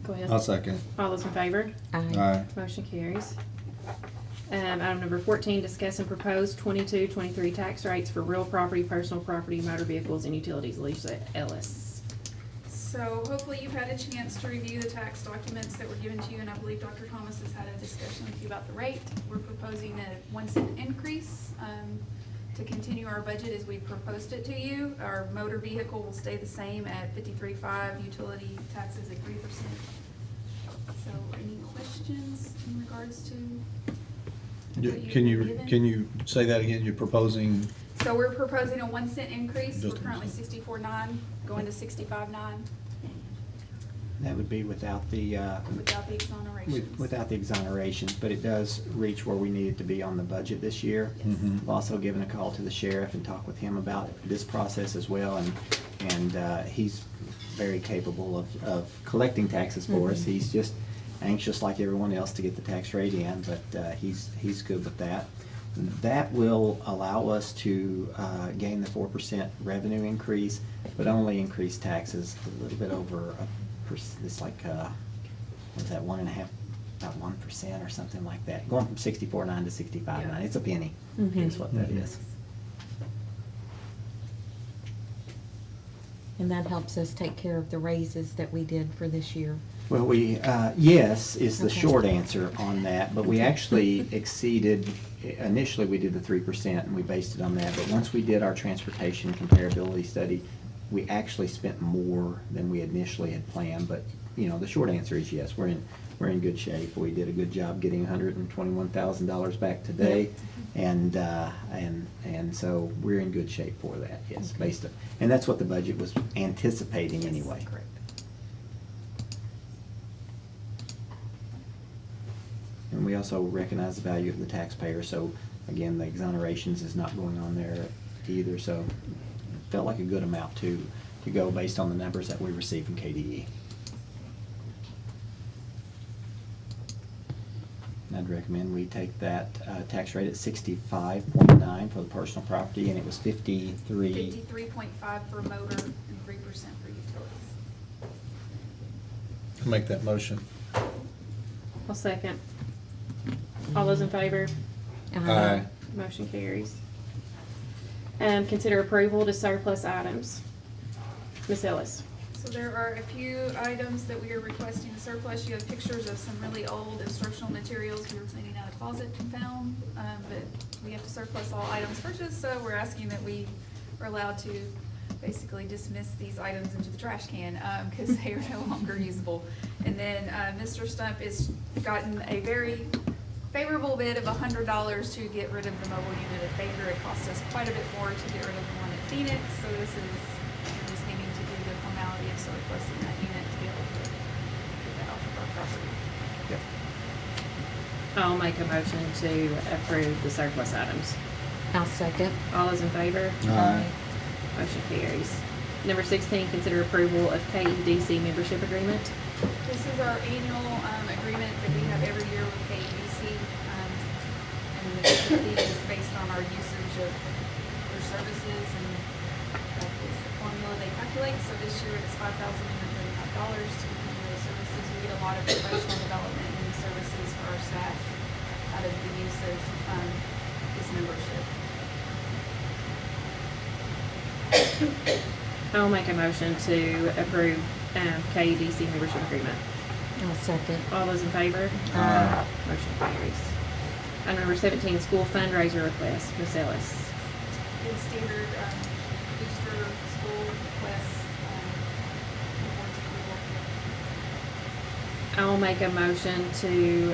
Go ahead. I'll second. All those in favor? Aye. Motion carries. Item number 14, discuss and propose 22-23 tax rates for real property, personal property, motor vehicles, and utilities. Lisa Ellis. So hopefully you've had a chance to review the tax documents that were given to you, and I believe Dr. Thomas has had a discussion with you about the rate. We're proposing a 1-cent increase to continue our budget as we proposed it to you. Our motor vehicle will stay the same at 53.5, utility taxes at 3%. So any questions in regards to what you've Can been given? you say that again? You're proposing? So we're proposing a 1-cent increase. We're Just a currently cent. 64.9, going to 65.9. That would be without the, Without the exonerations. without the exonerations, but it does reach where we need it to be on the budget this year. Mhm. I've also given a call to the sheriff and talked with him about this process as well, and he's very capable of collecting taxes for us. Mhm. He's just anxious, like everyone else, to get the tax rate in, but he's good with that. That will allow us to gain the 4% revenue increase, but only increase taxes a little bit over it's like, what's that, 1.5, about 1% or something like that. Going from 64.9 to 65.9, it's a penny, is what that is. And that helps us take care of the raises that we did for this year. Well, yes, is the Okay. short answer on that, but we actually exceeded, initially we did the 3% and we based it on that, but once we did our transportation comparability study, we actually spent more than we initially had planned, but, the short answer is yes, we're in good shape. We did a good job getting $121,000 back today, and so we're in good shape for that, yes, based on, and that's what the budget was anticipating anyway. Correct. And we also recognize the value of the taxpayer, so again, the exonerations is not going on there either, so it felt like a good amount to go based on the numbers that we receive from KDE. And I'd recommend we take that tax rate at 65.9 for the personal property, and it was 53. 53.5 for motor and 3% for utilities. I'll make that motion. I'll second. All those in favor? Aye. Motion carries. Consider approval to surplus items. Ms. Ellis. So there are a few items that we are requesting to surplus. You have pictures of some really old instructional materials we were cleaning out a closet and found, but we have to surplus all items purchased, so we're asking that we are allowed to basically dismiss these items into the trash can, because they are no longer usable. And then, Mr. Stump has gotten a very favorable bid of $100 to get rid of the mobile unit at Baker. It cost us quite a bit more to get rid of the one at Phoenix, so this is just needing to do the formality of surplusing that unit to be able to get that off of our property. Yep. I'll make a motion to approve the surplus items. I'll second. All those in favor? Aye. Motion carries. Number 16, consider approval of KEDC membership agreement. This is our annual agreement that we have every year with KEDC, and the fee is based on our usage of their services, and that is the formula they calculate. So this year it's $5,135 to continue those services. We get a lot of professional development and services for our staff out of the use of this membership. I'll make a motion to approve KEDC membership agreement. I'll second. All those in favor? Aye. Motion carries. Item number 17, school fundraiser request. Ms. Ellis. Good standard booster school requests, board's approval. I'll make a motion to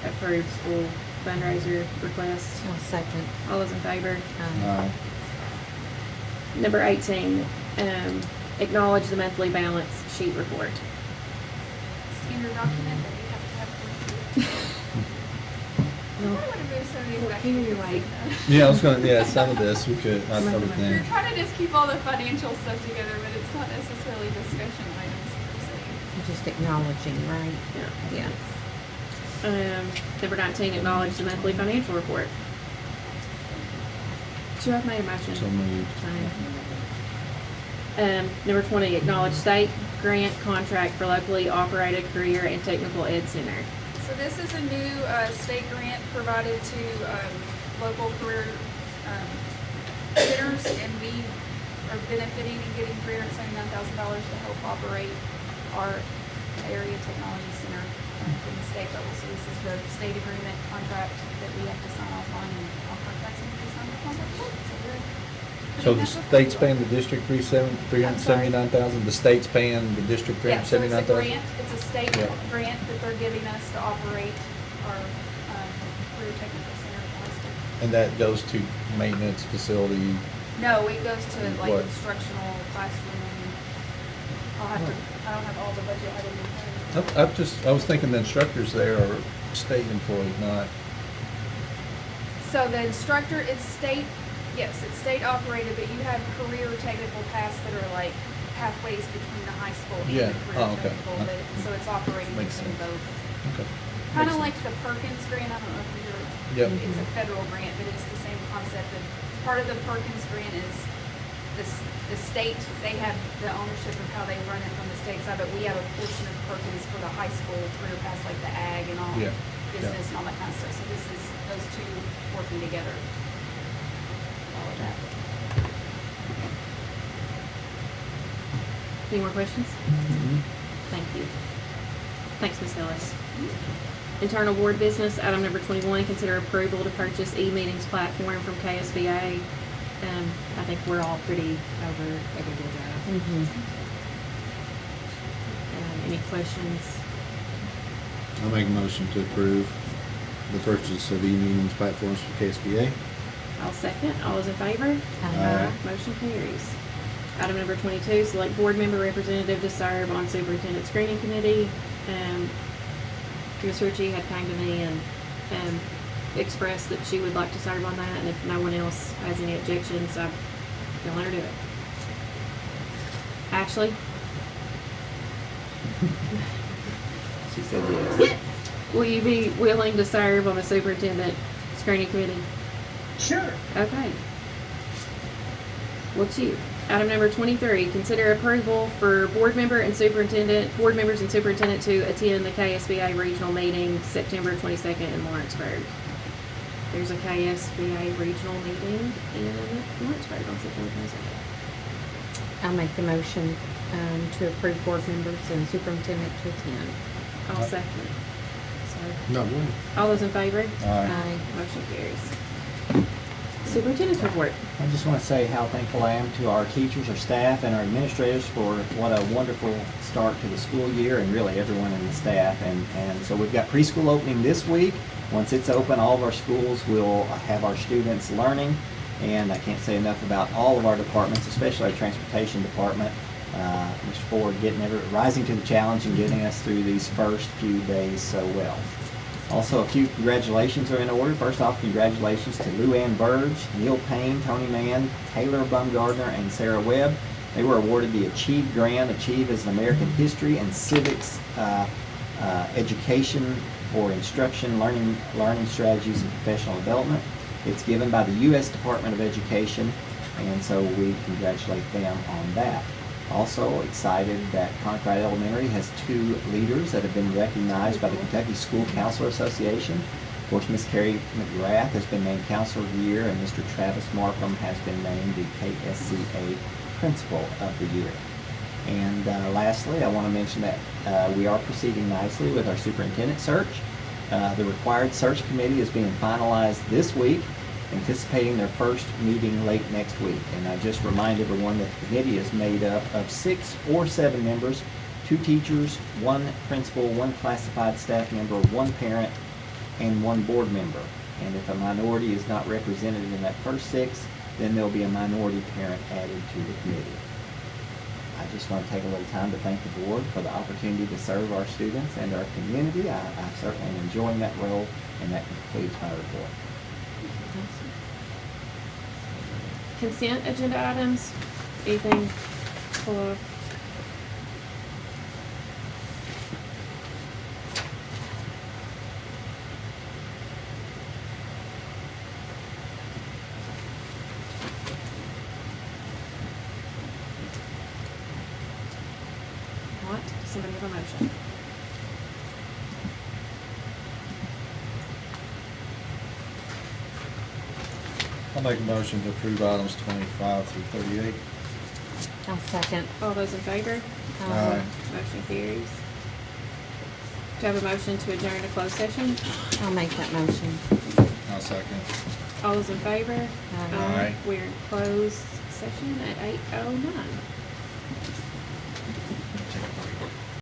approve school fundraiser request. I'll second. All those in favor? Aye. Number 18, acknowledge the monthly balance sheet report. Standard document that we have to have for you. I want to move some of these back. Here you wait. Yeah, I was gonna, some of this, we could, not We're everything. trying to just keep all the financial stuff together, but it's not necessarily discussion items per se. Just acknowledging, right? Yeah. Yeah. Number 19, acknowledge the monthly financial report. Should I have made a motion? So moved. Number 20, acknowledge state grant contract for locally operated career and technical ed center. So this is a new state grant provided to local career centers, and we are benefiting and getting $379,000 to help operate our area technology center from the state level. So this is the state agreement contract that we have to sign off on, and I'll contact somebody to sign the contract with. So the state's paying the district $379,000, the state's paying the district Yeah, so it's a $379,000? grant, it's a state Yeah. grant that they're giving us to operate our career technical center at the high school. And that goes to maintenance facility? No, it goes to like What? instructional classroom. I'll have to I don't have all the budget items in front of me. I was thinking the instructors there are state employees, not, So the instructor, it's state, yes, it's state operated, but you have career technical paths that are like pathways between the high school and Yeah. the career Oh, okay. technical, so it's operating Makes between sense. both. okay. Kind of Makes like the Perkins grant, I don't know if you're, Yep. it's a federal grant, but it's the same concept. Of part of the Perkins grant is the state, they have the ownership of how they run it from the state side, but we have a portion of Perkins for the high school career paths, like the ag and all, Yeah. business and all that kind of stuff. So this is those two working together. All of that. Any more questions? Thank you. Thanks, Ms. Ellis. Internal board business, item number 21, consider approval to purchase e-meetings platform from KSBA. I think we're all pretty over a good job. Any questions? I'll make a motion to approve the purchase of e-meetings platforms for KSBA. I'll second. All those in favor? Aye. Motion carries. Item number 22, select board member representative to serve on superintendent screening committee. Ms. Ritchie had come to me and expressed that she would like to serve on that, and if no one else has any objections, I'm gonna let her do it. Ashley? She said yes. Will you be willing to serve on the superintendent screening committee? Sure. Okay. What's you? Item number 23, consider approval for board members and superintendent to attend the KSBA regional meeting September 22nd in Lawrenceburg. There's a KSBA regional meeting in Lawrenceburg on September 22nd. I'll make the motion to approve board members and superintendent to attend. I'll second. So, No, go ahead. all those in favor? Aye. Motion carries. Superintendent's report. I just want to say how thankful I am to our teachers, our staff, and our administrators for what a wonderful start to the school year, and really everyone in the staff. And so we've got preschool opening this week. Once it's open, all of our schools will have our students learning. And I can't say enough about all of our departments, especially our transportation department. Mr. Ford rising to the challenge and getting us through these first few days so well. Also, a few congratulations are in order. First off, congratulations to Lou Ann Burge, Neil Payne, Tony Mann, Taylor Bumgardner, and Sarah Webb. They were awarded the Achieve Grant. Achieve is an American history and civics education for instruction, learning strategies, and professional development. It's given by the U.S. Department of Education, and so we congratulate them on that. Also excited that Conkright Elementary has 2 leaders that have been recognized by the Kentucky School Counselor Association. Of course, Ms. Carrie McGrath has been named Counselor of the Year, and Mr. Travis Markham has been named the KSCA Principal of the Year. And lastly, I want to mention that we are proceeding nicely with our superintendent search. The required search committee is being finalized this week, anticipating their first meeting late next week. And I just remind everyone that the committee is made up of 6 or 7 members, 2 teachers, 1 principal, 1 classified staff member, 1 parent, and 1 board member. And if a minority is not represented in that first 6, then there'll be a minority parent added to the committee. I just want to take a little time to thank the board for the opportunity to serve our students and our community. I certainly am enjoying that role, and that concludes my report. Consent agenda items, anything for? What? Does somebody have a motion? I'll make a motion to approve items 25 through 38. I'll second. All those in favor? Aye. Motion carries. Do you have a motion to adjourn to closed session? I'll make that motion. I'll second. All those in favor? Aye. Aye. We're in closed session at 8:09.